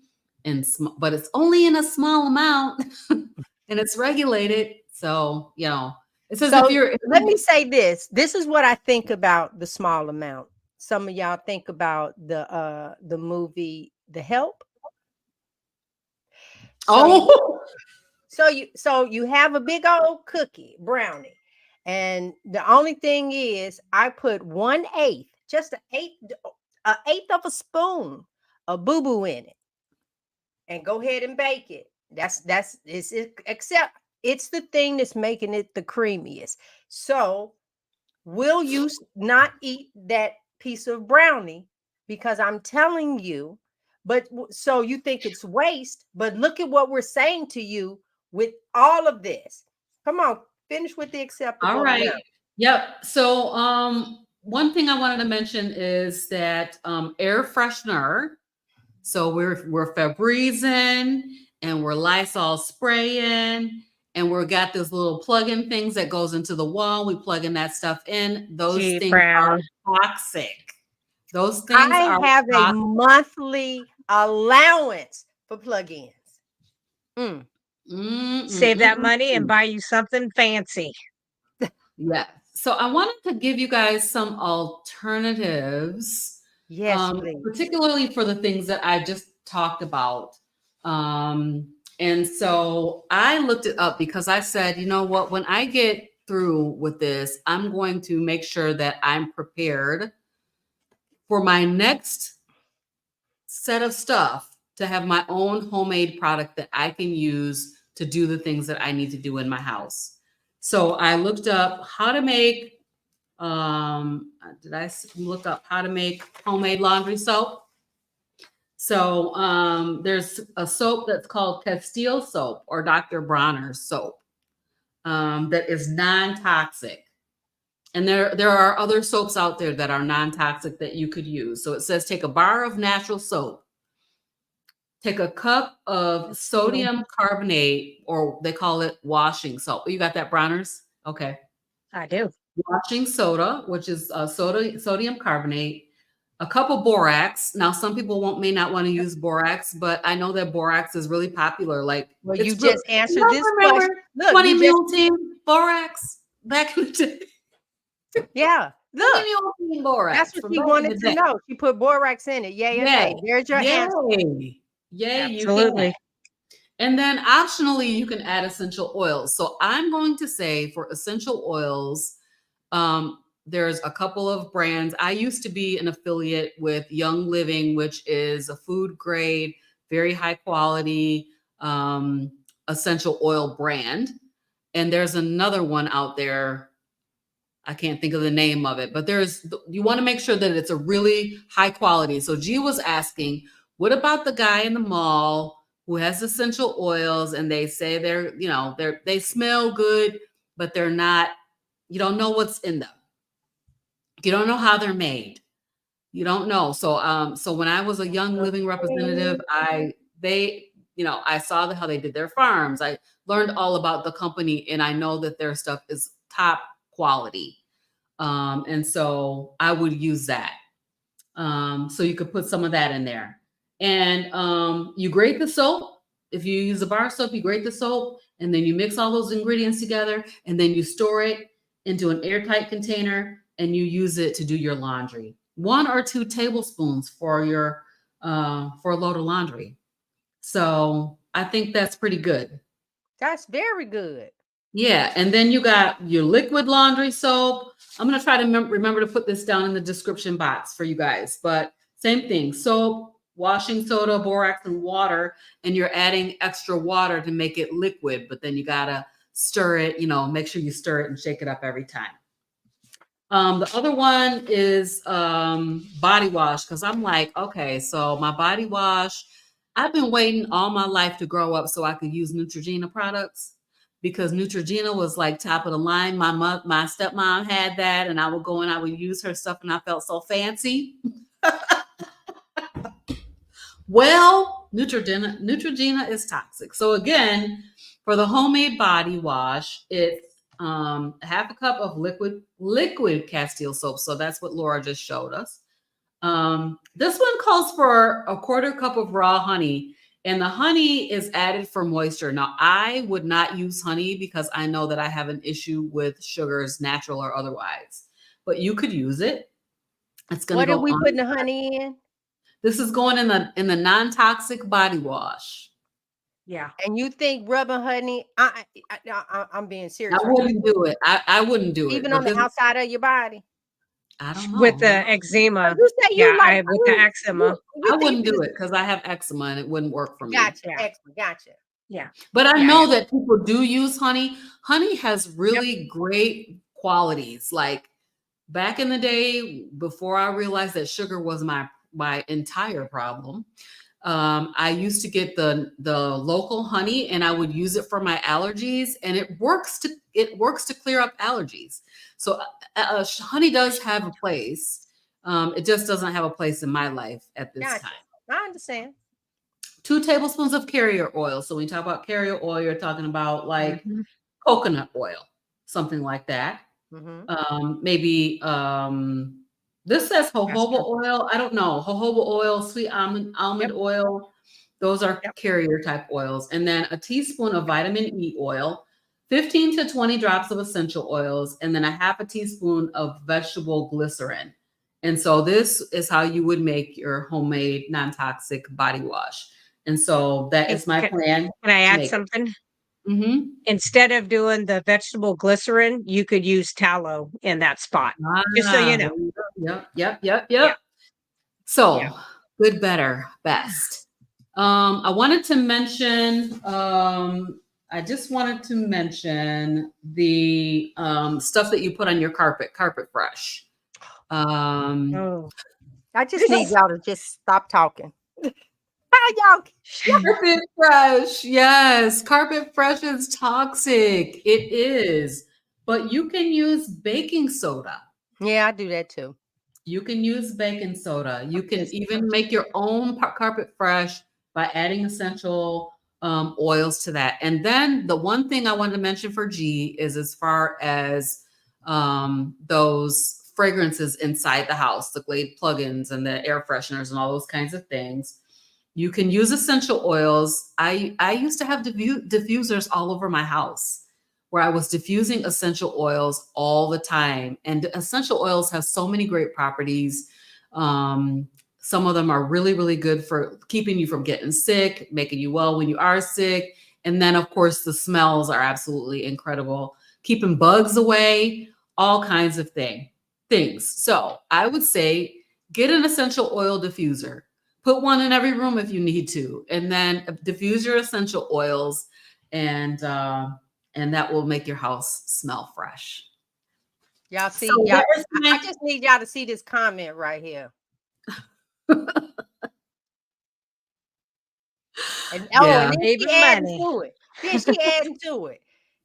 But it's only in a small amount and it's regulated. So, it says let me say this. This is what I think about the small amount. Some of y'all think about the movie The Help. So you have a big old cookie, brownie. And the only thing is I put 1/8, just an eighth of a spoon of boo-boo in it. And go ahead and bake it. Except it's the thing that's making it the creamiest. So will you not eat that piece of brownie? Because I'm telling you, but so you think it's waste, but look at what we're saying to you with all of this. Come on, finish with the acceptable. All right. Amount. Yep. So one thing I wanted to mention is that air freshener. So we're Febrezing and we're Lysol spraying, and we've got this little plug-in things that goes into the wall. We plug in that stuff in. Those things are toxic. Those things I have a monthly allowance for plug-ins. Save that money and buy you something fancy. Yeah. So I wanted to give you guys some alternatives. Yes, particularly for the things that I just talked about. And so I looked it up because I said, you know what, when I get through with this, I'm going to make sure that I'm prepared for my next set of stuff to have my own homemade product that I can use to do the things that I need to do in my house. So I looked up how to make Did I look up how to make homemade laundry soap? So there's a soap that's called Castile soap or Dr. Bronner's soap that is non-toxic. And there are other soaps out there that are non-toxic that you could use. So it says take a bar of natural soap, take a cup of sodium carbonate, or they call it washing soap. You got that, Bronner's? Okay. I do. Washing soda, which is sodium carbonate, a cup of borax. Now, some people may not want to use borax, but I know that borax is really popular. Like, Well, it's you just answered this remember question. Look, 20 you mil team borax back in the day. yeah. 20 Look, mil team borax. that's what from she back in wanted the to day. know. She put borax in it. Yay or nay. There's your answer. Yay. Absolutely. You can. And then optionally, you can add essential oils. So I'm going to say for essential oils, there's a couple of brands. I used to be an affiliate with Young Living, which is a food grade, very high quality essential oil brand. And there's another one out there. I can't think of the name of it, but you want to make sure that it's a really high quality. So G was asking, what about the guy in the mall who has essential oils and they say they smell good, but they're not, you don't know what's in them. You don't know how they're made. You don't know. So when I was a Young Living representative, I saw how they did their farms. I learned all about the company, and I know that their stuff is top quality. And so I would use that. So you could put some of that in there. And you grate the soap. If you use a bar soap, you grate the soap, and then you mix all those ingredients together, and then you store it into an airtight container, and you use it to do your laundry. 1 or 2 tablespoons for a load of laundry. So I think that's pretty good. That's very good. Yeah, and then you got your liquid laundry soap. I'm going to try to remember to put this down in the description box for you guys. But same thing, soap, washing soda, borax, and water. And you're adding extra water to make it liquid. But then you got to stir it, make sure you stir it and shake it up every time. The other one is body wash, because I'm like, okay, so my body wash, I've been waiting all my life to grow up so I could use Neutrogena products, because Neutrogena was like top of the line. My stepmom had that, and I would go and I would use her stuff, and I felt so fancy. Well, Neutrogena is toxic. So again, for the homemade body wash, it's half a cup of liquid Castile soap. So that's what Laura just showed us. This one calls for a 1/4 cup of raw honey, and the honey is added for moisture. Now, I would not use honey because I know that I have an issue with sugars, natural or otherwise, but you could use it. It's going to go. What are we putting the honey in? This is going in the non-toxic body wash. Yeah. And you think rubbing honey? I'm being serious. I wouldn't do it. I wouldn't do it. Even on the outside of your body? I don't know. With the eczema. You say you with the eczema. I wouldn't do it because I have eczema and it wouldn't work for me. Gotcha. Yeah. Gotcha. Yeah. But I know that people do use honey. Honey has really great qualities. Like back in the day, before I realized that sugar was my entire problem, I used to get the local honey, and I would use it for my allergies, and it works to clear up allergies. So honey does have a place. It just doesn't have a place in my life at this time. I understand. 2 tablespoons of carrier oil. So when you talk about carrier oil, you're talking about like coconut oil, something like that. Maybe this says jojoba oil. I don't know. Jojoba oil, sweet almond oil. Those are carrier type oils. And then a teaspoon of vitamin E oil, 15 to 20 drops of essential oils, and then a half a teaspoon of vegetable glycerin. And so this is how you would make your homemade non-toxic body wash. And so that is my plan. Can I add something? Instead of doing the vegetable glycerin, you could use tallow in that spot. Just so you know. Yep. So good, better, best. I wanted to mention, I I just wanted to mention the stuff that you put on your carpet fresh. Oh, I just need y'all to just stop talking. How y'all? Carpet fresh. Yes, carpet fresh is toxic. It is. But you can use baking soda. Yeah, I do that too. You can use baking soda. You can Yes. even make your own carpet fresh by adding essential oils to that. And then the one thing I wanted to mention for G is as far as those fragrances inside the house, the Glade plugins and the air fresheners and all those kinds of things. You can use essential oils. I used to have diffusers all over my house where I was diffusing essential oils all the time. And essential oils have so many great properties. Some of them are really, really good for keeping you from getting sick, making you well when you are sick. And then, of course, the smells are absolutely incredible, keeping bugs away, all kinds of things. So I would say get an essential oil diffuser. Put one in every room if you need to, and then diffuse your essential oils, and that will make your house smell fresh. Y'all see, So y'all. that is I my- just need y'all to see this comment right here. And Yeah. and then Saving she adding money. to it. Then she adding to it.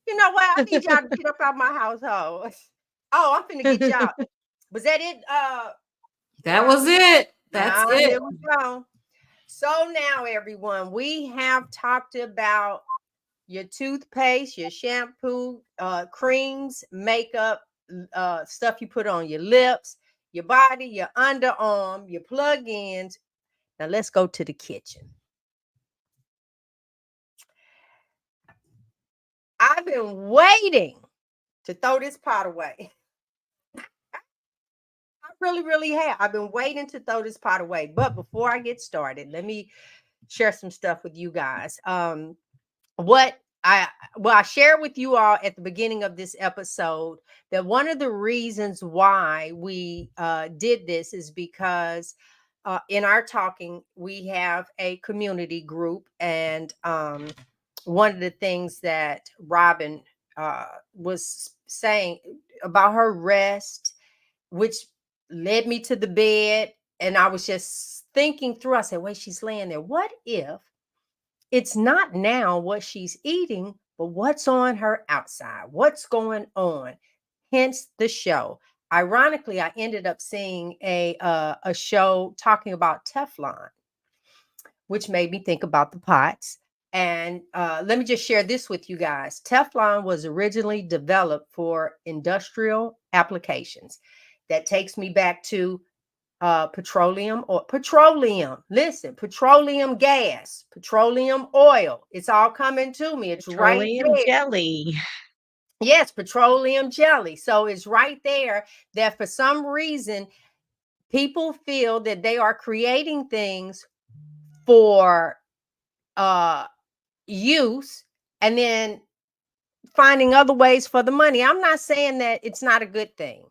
You know what? I need y'all to get up out my household. Oh, I'm finna get y'all. Was that it? That was it. That's Now, it. here we go. So now, everyone, we have talked about your toothpaste, your shampoo, creams, makeup, stuff you put on your lips, your body, your underarm, your plug-ins. Now let's go to the kitchen. I've been waiting to throw this pot away. I really, really have. I've been waiting to throw this pot away. But before I get started, let me share some stuff with you guys. What I shared with you all at the beginning of this episode that one of the reasons why we did this is because in our talking we have a community group, and one of the things that Robyn was saying about her rest, which led me to the bed, and I was just thinking through. I said, wait, she's laying there. What if it's not now what she's eating, but what's on her outside? What's going on? Hence the show. Ironically, I ended up seeing a show talking about Teflon, which made me think about the pots. And let me just share this with you guys. Teflon was originally developed for industrial applications. That takes me back to petroleum listen, petroleum gas, petroleum oil. It's all coming to me. It's right Petroleum there. jelly. Yes, petroleum jelly. So it's right there that for some reason people feel that they are creating things for use and then finding other ways for the money. I'm not saying that it's not a good thing.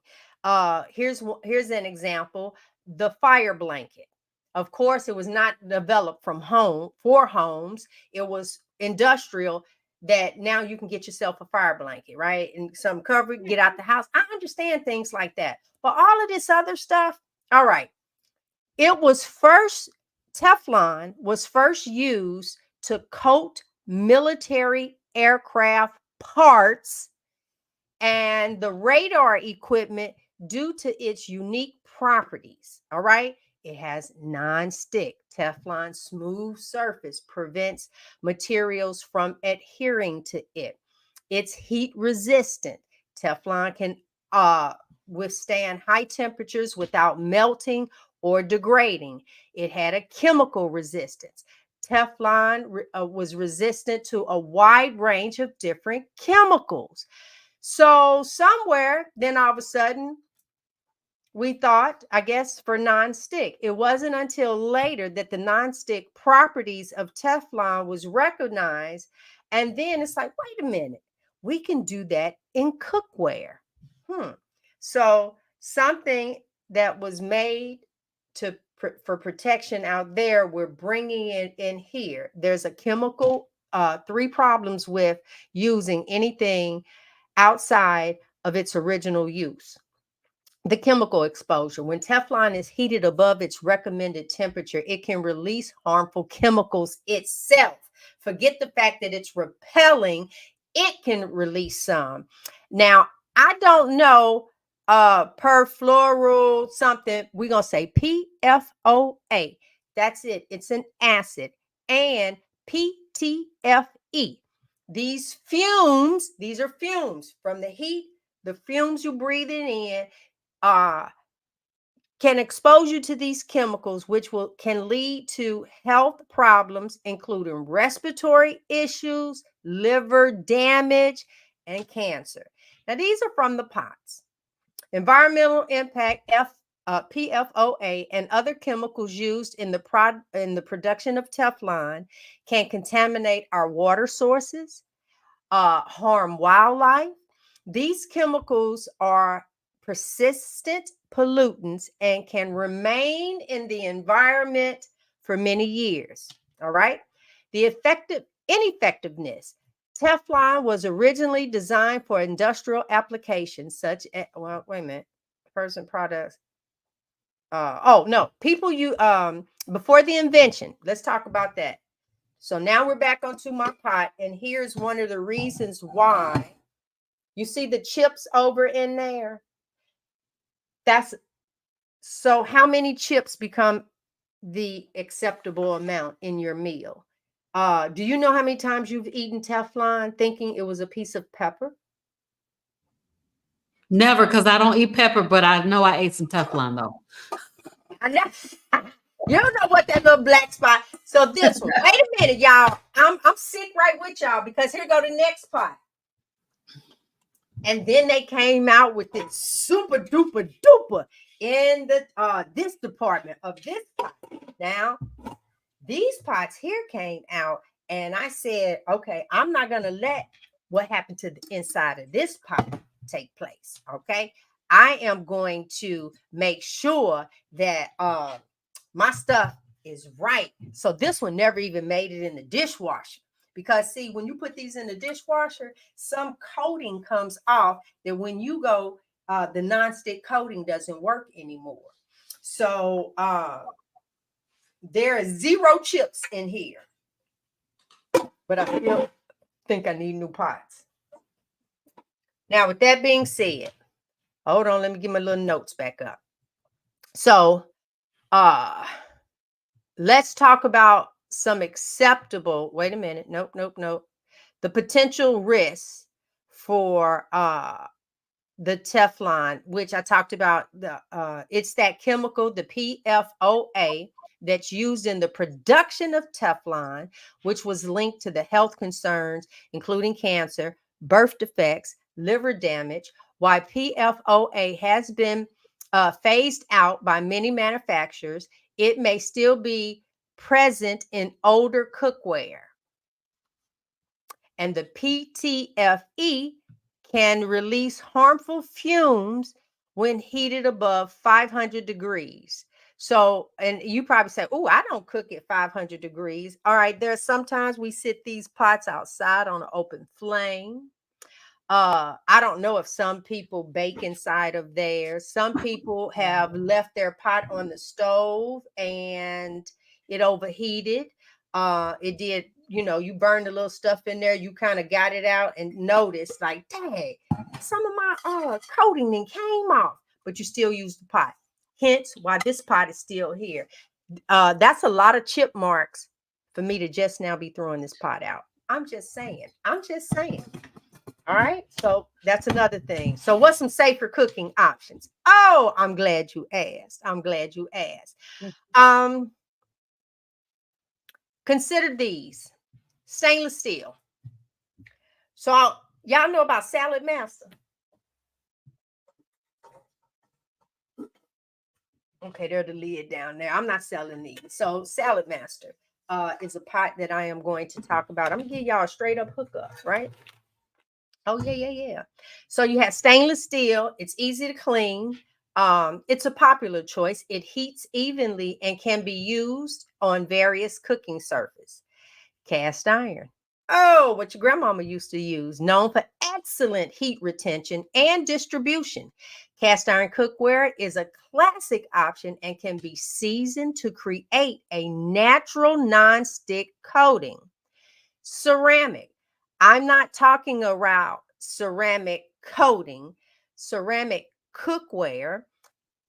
Here's an example: the fire blanket. Of course, it was not developed for homes. It was industrial. That now you can get yourself a fire blanket, right? And some coverage, get out the house. I understand things like that, but all of this other stuff. All right, Teflon was first used to coat military aircraft parts and the radar equipment due to its unique properties. All right. It has non-stick. Teflon smooth surface prevents materials from adhering to it. It's heat resistant. Teflon can withstand high temperatures without melting or degrading. It had a chemical resistance. Teflon was resistant to a wide range of different chemicals. So somewhere, then all of a sudden, we thought, I guess, for nonstick. It wasn't until later that the nonstick properties of Teflon was recognized. And then it's like, wait a minute, we can do that in cookware. So something that was made for protection out there, we're bringing it in here. There's a chemical three problems with using anything outside of its original use. The chemical exposure. When Teflon is heated above its recommended temperature, it can release harmful chemicals itself. Forget the fact that it's repelling, it can release some. Now, I don't know perfluoral something. We're going to say PFOA. That's it. It's an acid. And PTFE. These fumes, these are fumes from the heat, the fumes you breathing in, can expose you to these chemicals, which can lead to health problems, including respiratory issues, liver damage, and cancer. Now, these are from the pots. Environmental impact, PFOA, and other chemicals used in the production of Teflon can contaminate our water sources, harm wildlife. These chemicals are persistent pollutants and can remain in the environment for many years. All right. The ineffectiveness. Teflon was originally designed for industrial applications such as, well, wait a minute, person products. Oh no, people before the invention. Let's talk about that. So now we're back onto my pot, and here's one of the reasons why. You see the chips over in there? That's so how many chips become the acceptable amount in your meal? Do you know how many times you've eaten Teflon thinking it was a piece of pepper? Never, because I don't eat pepper, but I know I ate some Teflon though. You don't know what that little black spot. So this one, wait a minute, y'all. I'm sick right with y'all because here go the next pot. And then they came out with this super duper duper in the this department of this pot. Now, these pots here came out, and I said, okay, I'm not gonna let what happened to the inside of this pot take place. Okay. I am going to make sure that my stuff is right. So this one never even made it in the dishwasher. Because see, when you put these in the dishwasher, some coating comes off that when you go, the nonstick coating doesn't work anymore. So there is 0 chips in here. But I still think I need new pots. Now, with that being said, hold on, let me get my little notes back up. So let's talk about some acceptable, wait a minute, nope. The potential risks for the Teflon, which I talked about, it's that chemical, the PFOA, that's used in the production of Teflon, which was linked to the health concerns, including cancer, birth defects, liver damage. Why PFOA has been phased out by many manufacturers, it may still be present in older cookware. And the PTFE can release harmful fumes when heated above 500 degrees. So, and you probably say, oh, I don't cook at 500 degrees. All right, there's sometimes we sit these pots outside on an open flame. I don't know if some people bake inside of there. Some people have left their pot on the stove and it overheated. It did, you burned a little stuff in there. You kind of got it out and noticed, like, dang, some of my coating then came off, but you still use the pot. Hence why this pot is still here. That's a lot of chip marks for me to just now be throwing this pot out. I'm just saying. All right. So that's another thing. So what's some safer cooking options? Oh, I'm glad you asked. Consider these. Stainless steel. So y'all know about Salad Master. Okay, there's the lid down there. I'm not selling these. So Salad Master is a pot that I am going to talk about. I'm gonna give y'all a straight up hookup, right? Oh, yeah. So you have stainless steel. It's easy to clean. It's a popular choice. It heats evenly and can be used on various cooking surfaces. Cast iron. Oh, what your grandmama used to use, known for excellent heat retention and distribution. Cast iron cookware is a classic option and can be seasoned to create a natural non-stick coating. Ceramic. I'm not talking about ceramic coating, ceramic cookware.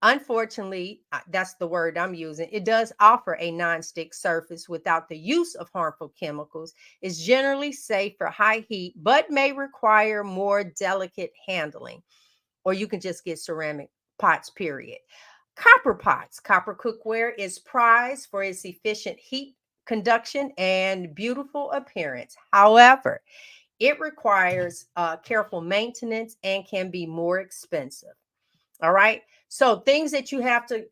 Unfortunately, that's the word I'm using. It does offer a non-stick surface without the use of harmful chemicals. It's generally safe for high heat, but may require more delicate handling. Or you can just get ceramic pots, period. Copper pots. Copper cookware is prized for its efficient heat conduction and beautiful appearance. However, it requires careful maintenance and can be more expensive. All right. So things that you have to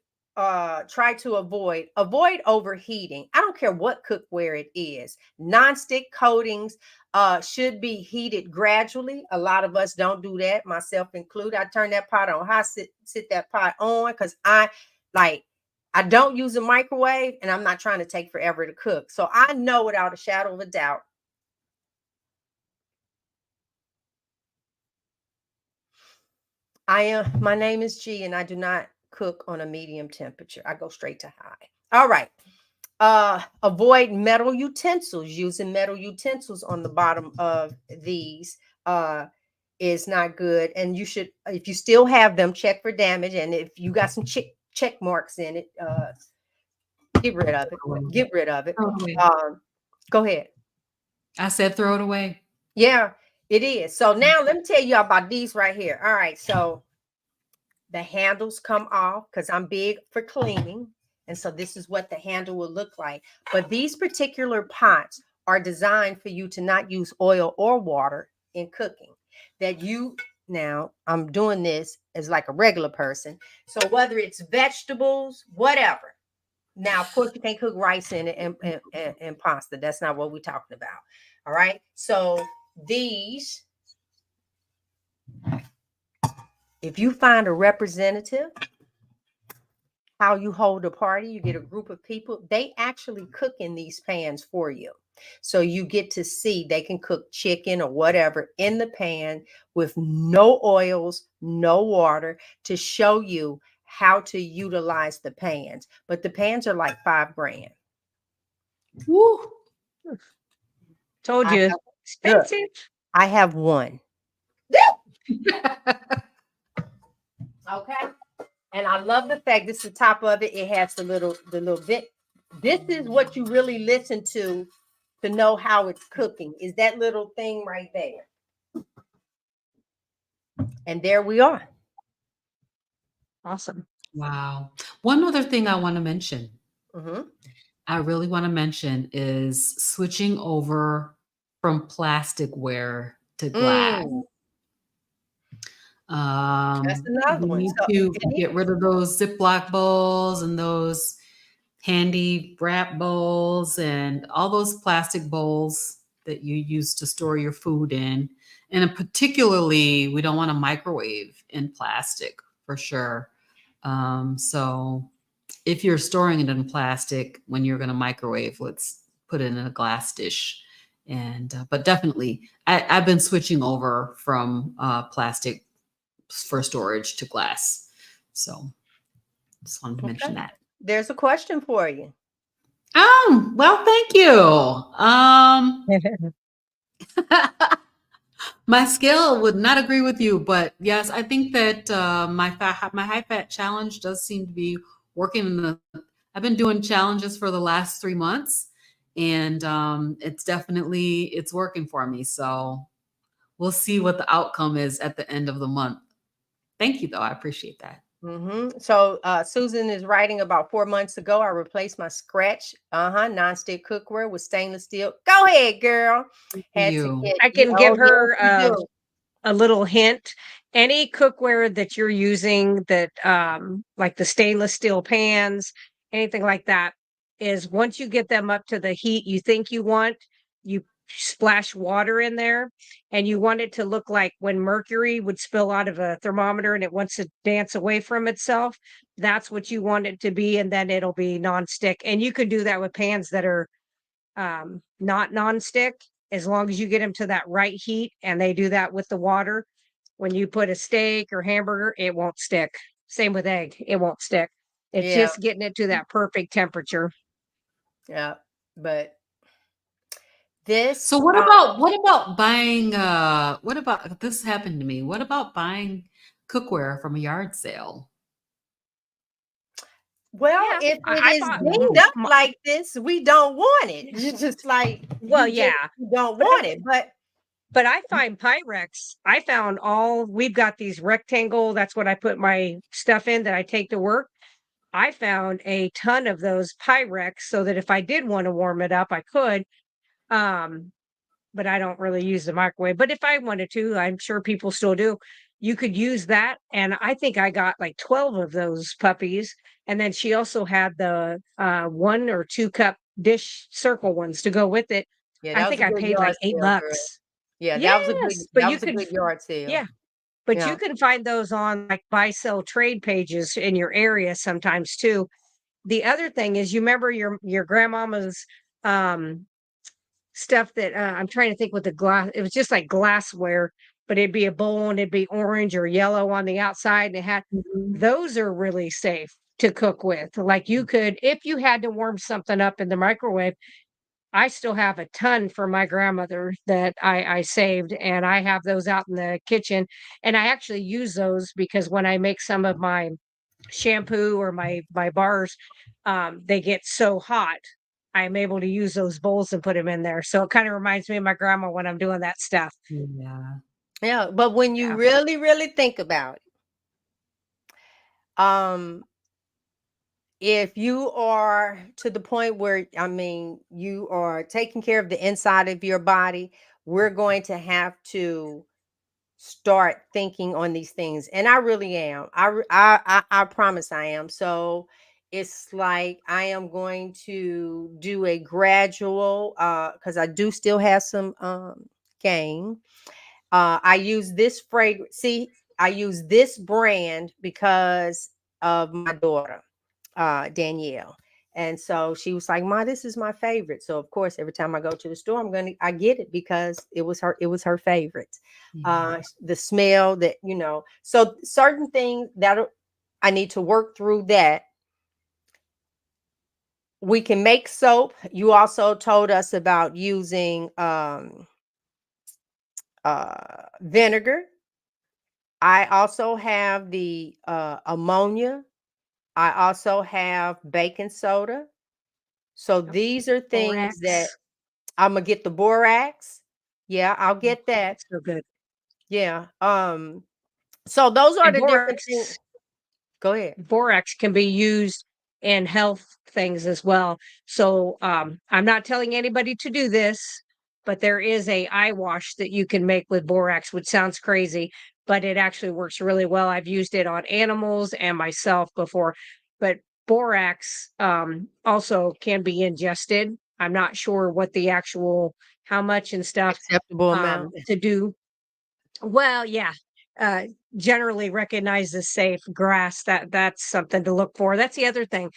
try to avoid overheating. I don't care what cookware it is. Non-stick coatings should be heated gradually. A lot of us don't do that, myself included. I turn that pot on high, sit that pot on because I don't use a microwave and I'm not trying to take forever to cook. So I know without a shadow of a doubt. My name is G and I do not cook on a medium temperature. I go straight to high. All right. Avoid metal utensils. Using metal utensils on the bottom of these is not good. And you should, if you still have them, check for damage. And if you got some check marks in it, get rid of it. Get rid of it. Go ahead. I said throw it away. Yeah, it is. So now let me tell you about these right here. All right. So the handles come off because I'm big for cleaning. And so this is what the handle will look like. But these particular pots are designed for you to not use oil or water in cooking. Now I'm doing this as like a regular person. So whether it's vegetables, whatever. Now, of course, you can't cook rice in it and pasta. That's not what we're talking about. All right. So these, if you find a representative, how you hold a party, you get a group of people, they actually cook in these pans for you. So you get to see they can cook chicken or whatever in the pan with no oils, no water to show you how to utilize the pans. But the pans are like $5,000. Woo. Told you, expensive. I have one. Okay. And I love the fact this is the top of it. It has the little bit. This is what you really listen to know how it's cooking, is that little thing right there. And there we are. Awesome. Wow. One other thing I want to mention. Mm-hmm. I really want to mention is switching over from plasticware to glass. That's another one. We need to get rid of those Ziploc bowls and those handy wrap bowls and all those plastic bowls that you use to store your food in. And particularly, we don't want to microwave in plastic for sure. So if you're storing it in plastic, when you're going to microwave, let's put it in a glass dish. And but definitely, I've been switching over from plastic for storage to glass. So just wanted to mention that. There's a question for you. Well, thank you. My scale would not agree with you, but yes, I think that my high fat challenge does seem to be working. I've been doing challenges for the last 3 months, and it's working for me. So we'll see what the outcome is at the end of the month. Thank you, though. I appreciate that. Mm-hmm. So Susan is writing about 4 months ago, I replaced my Scratch nonstick cookware with stainless steel. Go ahead, girl. I can give her a little hint. Any cookware that you're using that like the stainless steel pans, anything like that, is once you get them up to the heat you think you want, you splash water in there, and you want it to look like when mercury would spill out of a thermometer and it wants to dance away from itself. That's what you want it to be, and then it'll be nonstick. And you could do that with pans that are not nonstick. as long as you get them to that right heat, and they do that with the water. When you put a steak or hamburger, it won't stick. Same with egg, it won't stick. It's Yeah, just getting it to that perfect temperature. yeah. But So this, what about buying what about this happened to me? What about buying cookware from a yard sale? well, Yeah, if it I is bought. dinged up like this, we don't want it. You just like Well, you yeah, don't but want it. but I find Pyrex. I found all. We've got these rectangle. That's what I put my stuff in that I take to work. I found a ton of those Pyrex so that if I did want to warm it up, I could. Um, but I don't really use the microwave. But if I wanted to, I'm sure people still do. You could use that. And I think I got like 12 of those puppies. And then she also had the 1 or 2 cup dish circle ones to go with it. yeah, I that was think a I good paid yard like eight sale, girl. bucks. Yeah, Yes, but that you was a could, good yard sale. yeah, but you Yeah. can find those on like buy sell trade pages in your area sometimes too. The other thing is, you remember your grandmama's um stuff that I'm trying to think with the glass. It was just like glassware, but it'd be a bowl and it'd be orange or yellow on the outside. And it had Mhm. those are really safe to cook with. Like you could, if you had to warm something up in the microwave. I still have a ton for my grandmother that I saved, and I have those out in the kitchen. And I actually use those because when I make some of my shampoo or my bars, they get so hot. I'm able to use those bowls and put them in there. So it kind of reminds me of my grandma when I'm doing that stuff. Yeah. Yeah. But when you Yeah. really, really think about it, if you are to the point where, I mean, you are taking care of the inside of your body, we're going to have to start thinking on these things. And I really am. I promise I am. So it's like I am going to do a gradual because I do still have some gain. I use this fragrance. See, I use this brand because of my daughter, Danielle. And so she was like, "Ma, this is my favorite." So of course, every time I go to the store, I get it because it was her favorite. Yeah. The smell that, you know, so certain things that I need to work through that. We can make soap. You also told us about using vinegar. I also have the ammonia. I also have baking soda. So Yep. these are things that Borax. I'm gonna get the borax. Yeah, I'll Mm, get that. so good. Yeah. So those are And the different things. Go ahead. borax can be used in health things as well. So I'm not telling anybody to do this, but there is a eye wash that you can make with borax, which sounds crazy, but it actually works really well. I've used it on animals and myself before. But borax also can be ingested. I'm not sure what the actual how much and stuff Acceptable amount. to do. Well, yeah. Uh, Generally recognized as safe grass. That's something to look for. That's the other thing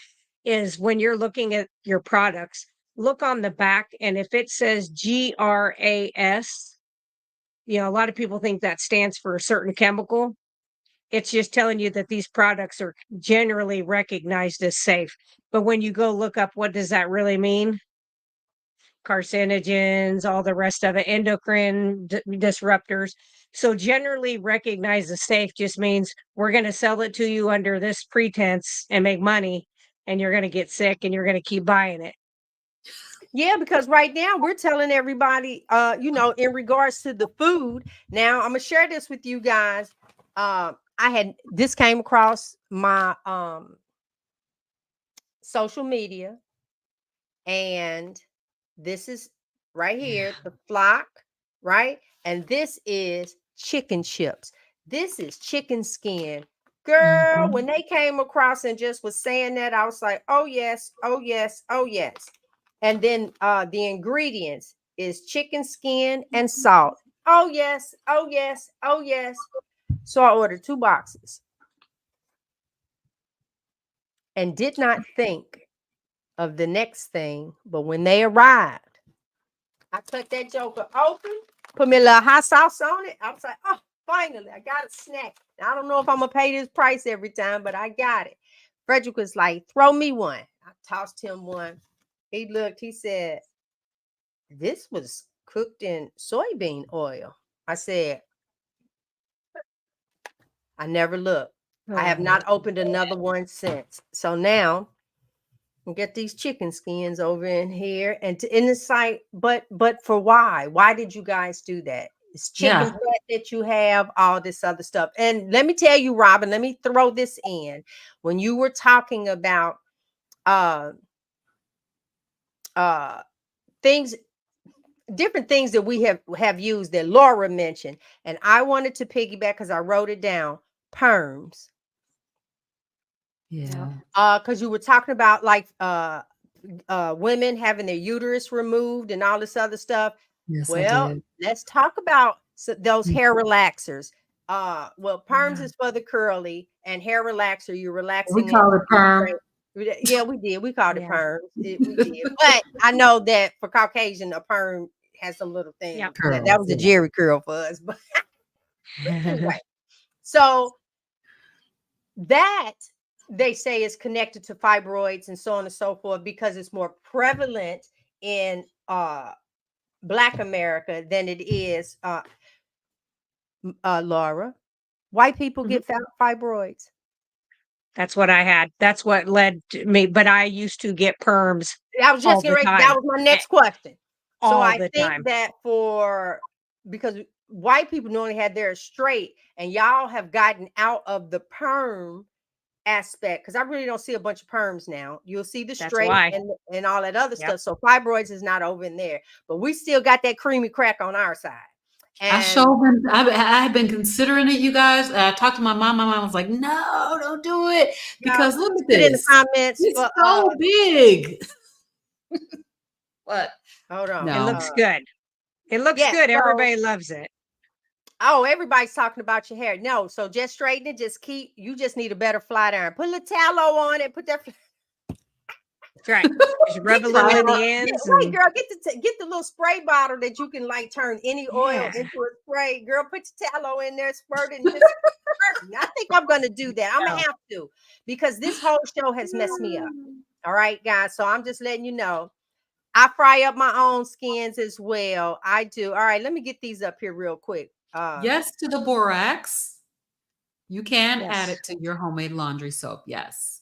is when you're looking at your products, look on the back, and if it says GRAS, a lot of people think that stands for a certain chemical. It's just telling you that these products are generally recognized as safe. But when you go look up what does that really mean? Carcinogens, all the rest of it, endocrine disruptors. So generally recognized as safe just means we're going to sell it to you under this pretense and make money, and you're going to get sick and you're going to keep buying it. Yeah, because right now we're telling everybody, in regards to the food. Now I'm gonna share this with you guys. This came across my social media, and this is right Yeah. here, the flock, right? And this is chicken chips. This is chicken skin. Girl, Mhm. when they came across and just was saying that, I was like, oh yes, oh yes, oh yes. And then the ingredients is chicken skin and salt. Oh yes, oh yes, oh yes. So I ordered 2 boxes and did not think of the next thing. But when they arrived, I cut that joker open, put me a little hot sauce on it. I was like, oh, finally, I got a snack. I don't know if I'm gonna pay this price every time, but I got it. Frederick was like, throw me one. I tossed him one. He looked, he said, this was cooked in soybean oil. I said, I never looked. I have not opened another one since. So now we get these chicken skins over in here, and in the site, but for why? Why did you guys do that? It's chicken Yeah. breast that you have, all this other stuff. And let me tell you, Robyn, let me throw this in. When you were talking about things, different things that we have used that Laura mentioned, and I wanted to piggyback because I wrote it down. Perms. Yeah. Because you were talking about like women having their uterus removed and all this other stuff. Yes, I Well, did. let's talk about those hair relaxers. Well, perms Yeah. is for the curly, and hair relaxer, you're We relaxing it. call it perm. Yeah, we did. We called it Yeah. perms. We did. But I know that for Caucasian, a perm has some little thing. Yep. That was a Jerry curl for us. But anyway, so that they say is connected to fibroids and so on and so forth because it's more prevalent in Black America than it is Laura. White people get fibroids. That's what I had. That's what led to me. But I used to get perms I was all just the getting ready. time. That was my next question. So All I the think time. that because white people normally had theirs straight, and y'all have gotten out of the perm aspect, because I really don't see a bunch of perms now. You'll see the That's straight why. and all that other Yep. stuff. So fibroids is not over in there, but we still got that creamy crack on our side. And I've been considering it, you guys. I talked to my mom. My mom was like, "No, don't do it," because look at put in the this. comments. It's so big. What? Hold on. It No. looks good. It looks Yeah, good. so- Everybody loves it. Oh, everybody's talking about your hair. No, so just straighten it. You just need a better flat iron. Put a little tallow on it. Put that. That's right. Just rub a little in the ends. Right, And girl. Get the little spray bottle that you can like turn any oil Yeah. into a spray. Girl, put your tallow in there, squirt it, and just. I think I'm gonna do that. I'm gonna have to, because this whole show has messed me up. All right, guys. So I'm just letting you know. I fry up my own skins as well. I do. All right, let me get these up here real quick. Yes to the borax. You can add Yes. it to your homemade laundry soap. Yes.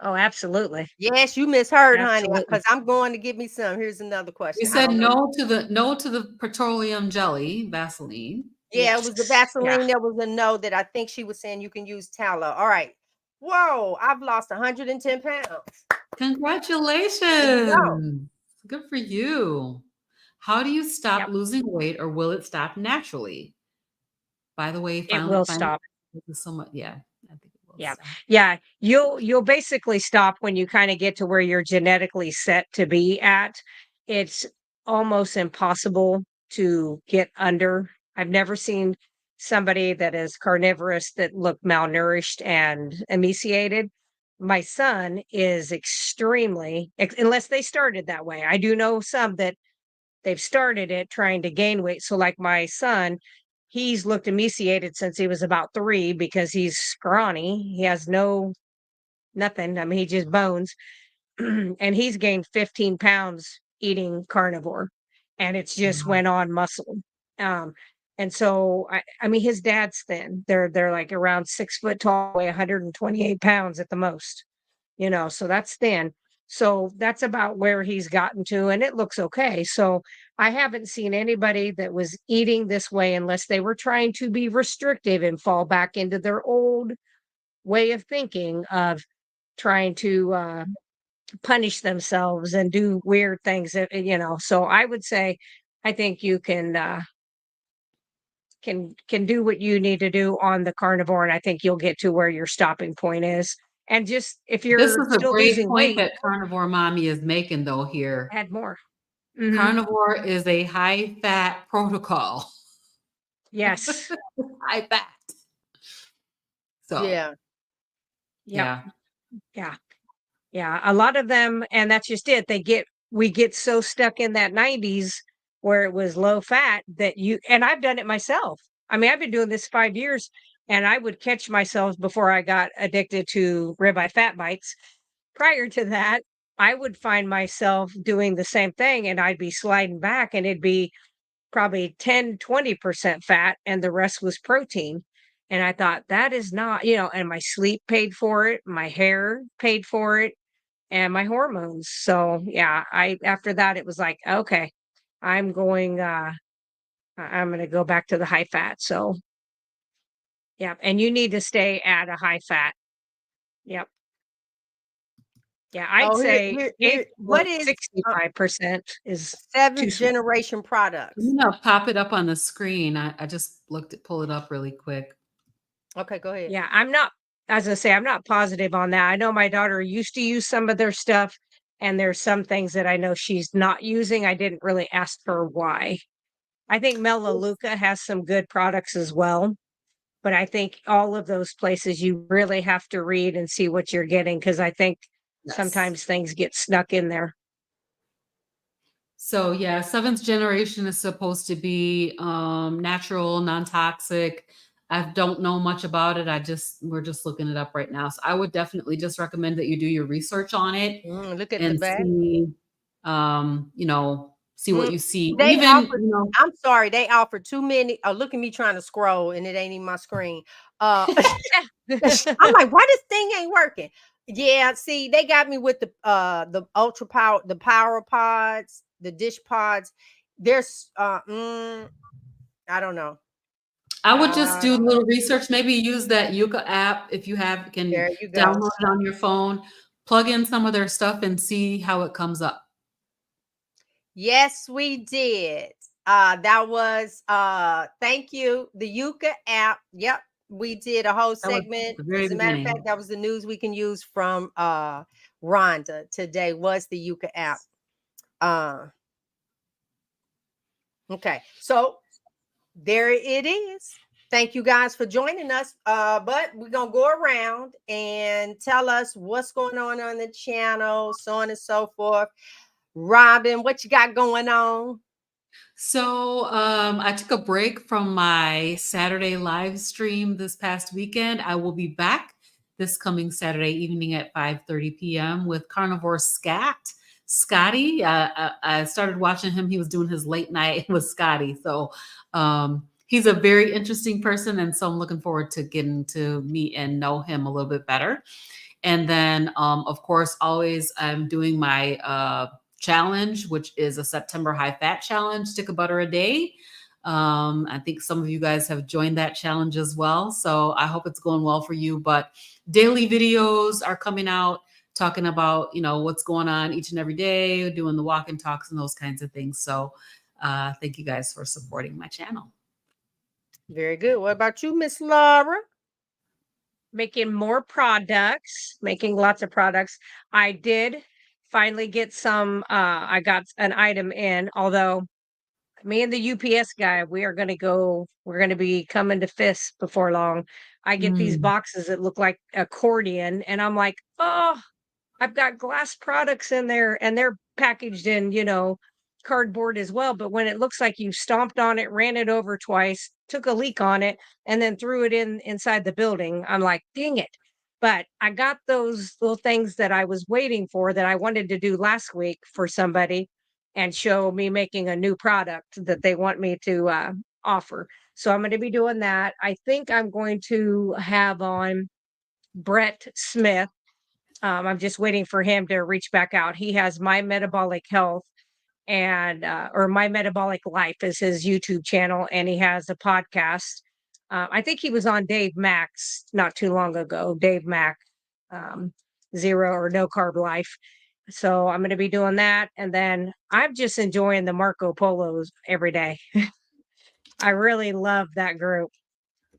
Oh, absolutely. Yes, you misheard, honey, Absolutely. because I'm going to get me some. Here's another question. We said no to the petroleum jelly, Vaseline. Yeah, it was the Yes. Yeah. Vaseline. There was a no that I think she was saying you can use tallow. All right. Whoa, I've lost 110 pounds. Congratulations. Good for you. How do you stop Yep. losing weight, or will it stop naturally? By the way, It will stop. so much. Yeah, I think it will Yeah. stop. Yeah. You'll basically stop when you kind of get to where you're genetically set to be at. It's almost impossible to get under. I've never seen somebody that is carnivorous that look malnourished and emaciated. My son is extremely, unless they started that way. I do know some that they've started it trying to gain weight. So, like my son, he's looked emaciated since he was about 3 because he's scrawny. He has nothing. I mean, he just bones. And he's gained 15 pounds eating carnivore. And it's just went on muscle. Um, and so I mean his dad's thin. They're like around 6 foot tall, weigh 128 pounds at the most, so that's thin. So that's about where he's gotten to, and it looks okay. So I haven't seen anybody that was eating this way unless they were trying to be restrictive and fall back into their old way of thinking of trying to punish themselves and do weird things. So I would say, I think you can do what you need to do on the carnivore, and I think you'll get to where your stopping point is. And just if This you're is a still great losing point weight, that Carnivore Mommy is making, though, here. add more. Mhm. Carnivore is a high-fat protocol. Yes. High fat. So, Yeah. Yep. yeah. Yeah. A lot of them, and that's just it. We get so stuck in that 90s where it was low fat and I've done it myself. I mean, I've been doing this 5 years, and I would catch myself before I got addicted to ribeye fat bites. Prior to that, I would find myself doing the same thing, and I'd be sliding back, and it'd be probably 10-20% fat, and the rest was protein. And I thought, that is not, and my sleep paid for it, my hair paid for it, and my hormones. So yeah, after that it was like, okay, I'm going I'm going to go back to the high fat. So yeah, and you need to stay at a high fat. Yep. Yeah, I'd Oh, say what is 65% is too seventh small. generation products? You know, pop it up on the screen. I just pull it up really quick. Okay, go ahead. Yeah, as I say, I'm not positive on that. I know my daughter used to use some of their stuff, and there's some things that I know she's not using. I didn't really ask her why. I think Melaleuca has some good products as well, but I think all of those places you really have to read and see what you're getting, because I think Yes. sometimes things get snuck in there. So yeah, seventh generation is supposed to be natural, non-toxic. I don't know much about it. We're just looking it up right now. So I would definitely just recommend that you do your research on it Look at the and back. see, see what you see. They Even, offered, I'm sorry, they offered too many. Oh, look at me trying to scroll and it ain't even my screen. I'm like, why this thing ain't working? Yeah, see, they got me with the ultra power, the power pods, the dish pods. There's I don't know. I would just do a little research. Maybe use that YUKA app if you can There you go. download it on your phone, plug in some of their stuff and see how it comes up. Yes, we did. That was thank you. The YUKA app. Yep. We did a whole segment. As a matter of fact, that was the news we can use from Rhonda today was the YUKA app. Okay, so there it is. Thank you guys for joining us. But we're gonna go around and tell us what's going on the channel, so on and so forth. Robyn, what you got going on? So I took a break from my Saturday live stream this past weekend. I will be back this coming Saturday evening at 5:30 p.m. with Carnivore Scotty. I started watching him. He was doing his late night with Scotty. So he's a very interesting person. And so I'm looking forward to getting to meet and know him a little bit better. And then, of course, always I'm doing my challenge, which is a September high fat challenge, stick of butter a day. I think some of you guys have joined that challenge as well. So I hope it's going well for you. But daily videos are coming out talking about, what's going on each and every day, doing the walk and talks and those kinds of things. So thank you guys for supporting my channel. Very good. What about you, Miss Laura? Making more products, making lots of products. I did finally get some, I got an item in, although me and the UPS guy, we're going to be coming to fists before long. I get these boxes that look like accordion, and I'm like, oh, I've got glass products in there, and they're packaged in, cardboard as well. But when it looks like you stomped on it, ran it over twice, took a leak on it, and then threw it inside the building, I'm like, dang it. But I got those little things that I was waiting for that I wanted to do last week for somebody and show me making a new product that they want me to offer. So I'm going to be doing that. I think I'm going to have on Brett Smith. I'm just waiting for him to reach back out. He has My Metabolic Health or My Metabolic Life is his YouTube channel, and he has a podcast. I think he was on Dave Mack's not too long ago. Dave Mack, Zero or No Carb Life. So I'm going to be doing that, and then I'm just enjoying the Marco Polos every day. I really love that group.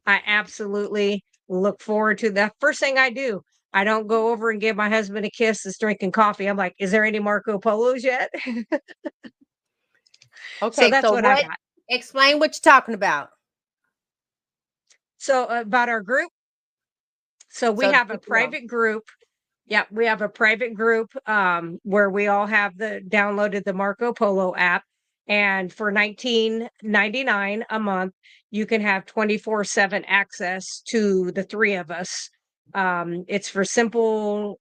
I absolutely look forward to that. First thing I do, I don't go over and give my husband a kiss as drinking coffee. I'm like, is there any Marco Polos yet? Okay, so that's what I got. Explain what you're talking about. So about our group. So we have a private group. Yeah, we have a private group where we all have downloaded the Marco Polo app, And for $19.99 a month, you can have 24/7 access to the three of us. It's for simple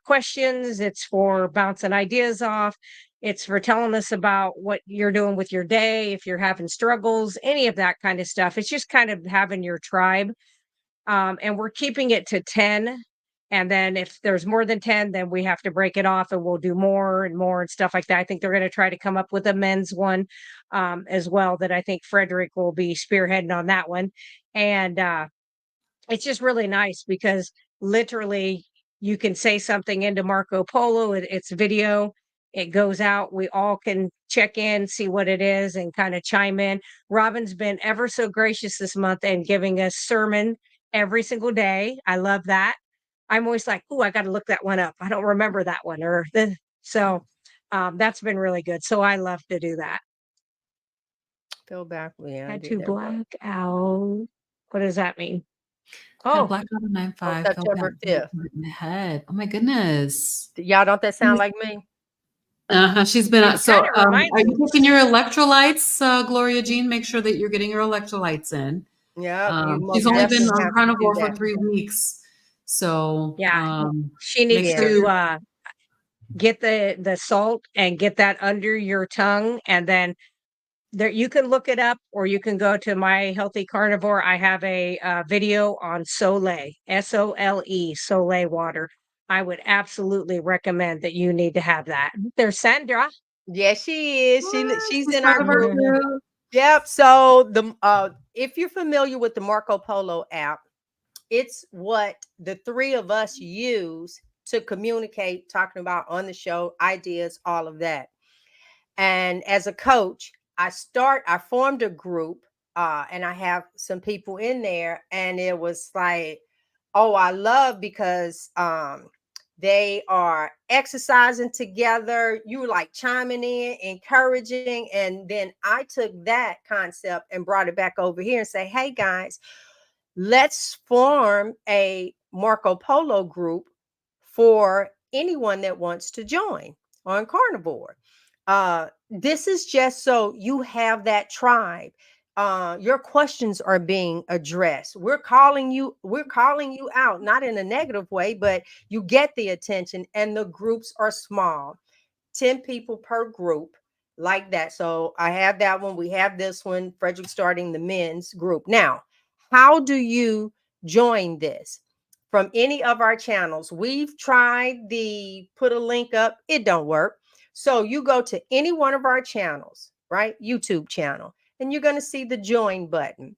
questions. It's for bouncing ideas off. It's for telling us about what you're doing with your day, if you're having struggles, any of that kind of stuff. It's just kind of having your tribe. And we're keeping it to 10. And then if there's more than 10, then we have to break it off and we'll do more and more and stuff like that. I think they're going to try to come up with a men's one as well, that I think Frederick will be spearheading on that one. And it's just really nice because literally you can say something into Marco Polo. It's video. It goes out. We all can check in, see what it is, and kind of chime in. Robyn's been ever so gracious this month and giving us sermon every single day. I love that. I'm always like, oh, I got to look that one up. I don't remember that one. So that's been really good. So I love to do that. Go back. Yeah, I Had did to that. black out. What does that mean? Had Oh, black out on 9/5. Felt September that 5th. in the head. Oh my goodness. Y'all, don't that sound like me? She's been It kinda reminds are you me. taking your electrolytes, Gloria Jean? Make sure that you're getting your electrolytes in. Yeah, you She's most only been definitely on have to do carnivore for that. 3 weeks. So, Yeah, she make needs sure to get the salt and get that under your tongue, and then there you can look it up, or you can go to My Healthy Carnivore. I have a video on Soleil, Sole, Soleil water. I would absolutely recommend that. You need to have that. There's Sandra. Yes, she is. She's she's in part our of our group. crew. Yep. So if you're familiar with the Marco Polo app, it's what the three of us use to communicate, talking about on the show, ideas, all of that. And as a coach, I formed a group, and I have some people in there, and it was like, oh, I love because they are exercising together. You were like chiming in, encouraging. And then I took that concept and brought it back over here and say, hey guys, let's form a Marco Polo group for anyone that wants to join on Carnivore. This is just so you have that tribe. Your questions are being addressed. We're calling you out, not in a negative way, but you get the attention, and the groups are small, 10 people per group, like that. So I have that one. We have this one, Frederick starting the men's group. Now, how do you join this? From any of our channels. We've tried the put a link up, it don't work. So you go to any one of our channels, right? YouTube channel, and you're going to see the join button.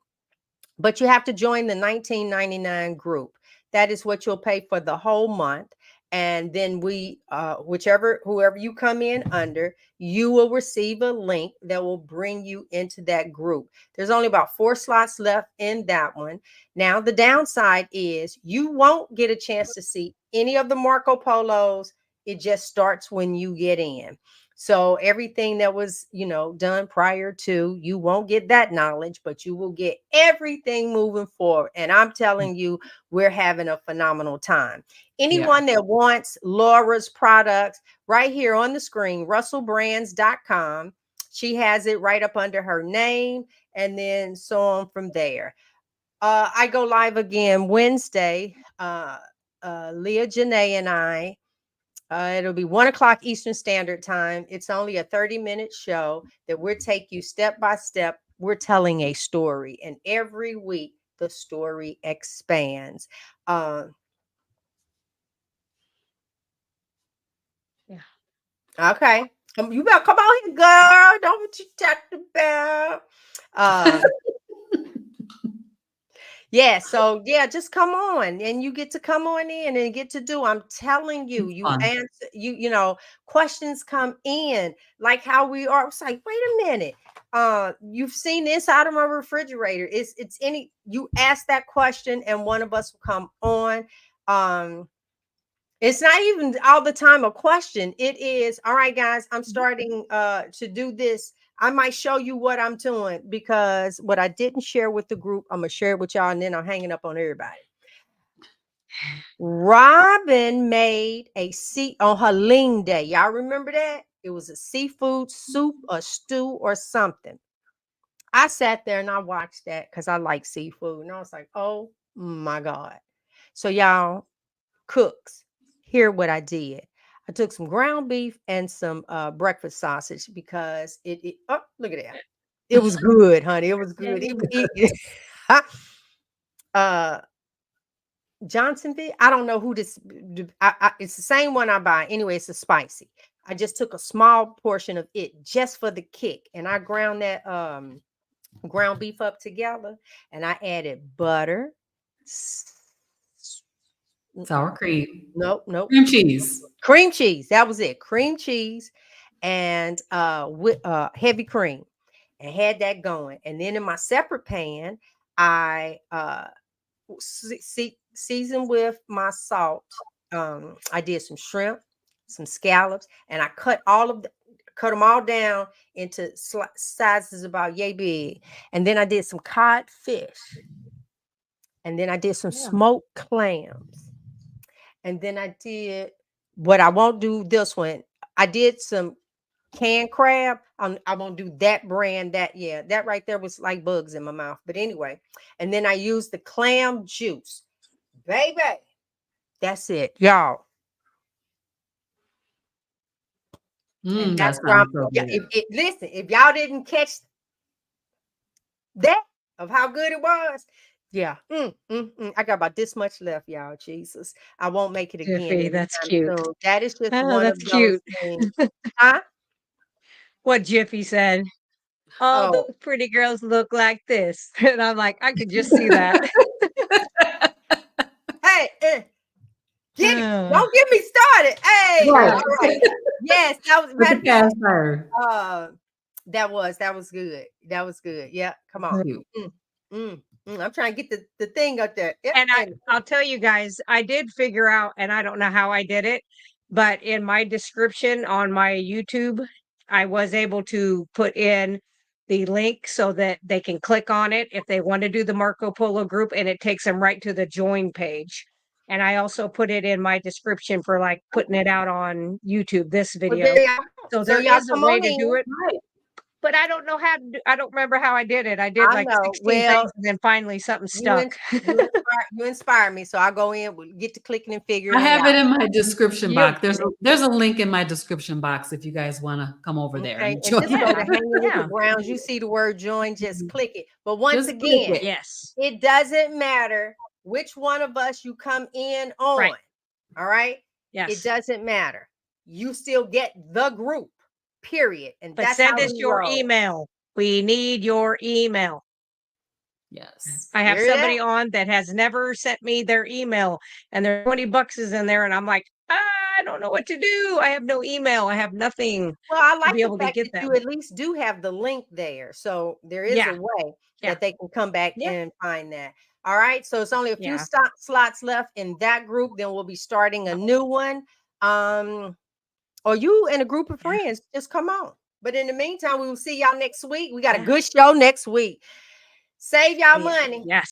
But you have to join the $19.99 group. That is what you'll pay for the whole month. And then whoever you come in under, you will receive a link that will bring you into that group. There's only about 4 slots left in that one. Now, the downside is you won't get a chance to see any of the Marco Polos. It just starts when you get in. So everything that was, done prior to, you won't get that knowledge, but you will get everything moving forward. And I'm telling you, we're having a phenomenal time. Anyone that wants Laura's products, right here on the screen, russellbrands.com. She has it right up under her name, and then so on from there. I go live again Wednesday. Leah, Janae, and I. It'll be 1:00 Eastern Standard Time. It's only a 30-minute show that we'll take you step by step. We're telling a story, and every week the story expands. Yeah. Okay. You better come on here, girl. Don't what you talking about. Yeah, so yeah, just come on, and you get to come on in and get to do. I'm telling you, It's you fun. answer, questions come in like how we are. It's like, wait a minute. You've seen this out of my refrigerator. It's any you ask that question, and one of us will come on. It's not even all the time a question. It is, all right, guys, I'm starting to do this. I might show you what I'm doing, because what I didn't share with the group, I'm gonna share it with y'all, and then I'm hanging up on everybody. Robyn made a seat on her lean day. Y'all remember that? It was a seafood soup, a stew, or something. I sat there and I watched that because I like seafood. And I was like, oh my God. So, y'all, cooks, hear what I did. I took some ground beef and some breakfast sausage because oh, look at that. It was good, honey. It was good. Uh, Johnsonville. I don't know who this. It's the same one I buy. Anyway, it's a spicy. I just took a small portion of it just for the kick, and I ground that ground beef up together, and I added butter. Sour cream. Nope. Cream cheese. Cream cheese. That was it. Cream cheese and with heavy cream, and had that going. And then in my separate pan, I seasoned with my salt. I did some shrimp, some scallops, and I cut them all down into sizes about yay big. And then I did some codfish, and then I did some smoked clams, and then I did what I won't do this one. I did some canned crab. I won't do that brand. That right there was like bugs in my mouth. But anyway, and then I used the clam juice, baby. That's it, y'all. And That that's where I'm. sounds so Yeah, good. listen, if y'all didn't catch that of how good it was, yeah. I got about this much left, y'all. Jesus, I won't make it again Jiffy, that's anytime cute. soon. That is just Oh, one that's of those cute. things. Huh? What Jiffy said. All Oh, those pretty girls look like this. And I'm like, I could just see that. hey, get it. Oh, Don't get me started. Hey, Right. all right. Yes, that was With the matter of cast fact, iron. that was good. That was good. Yeah, come on. Cute. I'm trying to get the thing up there. Yep, and and I'll tell you guys, I did figure out, and I don't know how I did it, but in my description on my YouTube, I was able to put in the link so that they can click on it if they want to do the Marco Polo group, and it takes them right to the join page. And I also put it in my description for like putting it out on YouTube, this well, video. there y'all go. So So there y'all is a come way on to do in. it, Right. but I don't know how to I don't remember how I did it. I did I like know. 16 Well, things and then finally something you stuck. you inspire me. So I'll go in, we'll get to clicking and I figuring it have it out. in my description You'll box. There's a link in my description box if you guys want to come over there Okay, and and join. just go to Yeah. Hanging with the Yeah. Browns. You see the word join, just click it. But once Just click again, it. Yes. it doesn't matter which one of us you come in on. Right. All right. It Yes. doesn't matter. You still get the group, period. And But that's send how us we your roll. email. We need your email. Yes. I have Hear somebody that? on that has never sent me their email, and there's 20 bucks is in there, and I'm like, I don't know what to do. I have no email. I have nothing Well, I to like be the able to fact get that you them. at least do have the link there. So there is Yeah. a way Yeah. that they can come back Yeah. and find that. All right. So it's only a few Yeah. slots left in that group. Then we'll be starting a new one. Or you and a group of Yeah. friends, just come on. But in the meantime, we will see y'all next week. We got a Yeah. good show next week. Save y'all Yeah. money. Yes.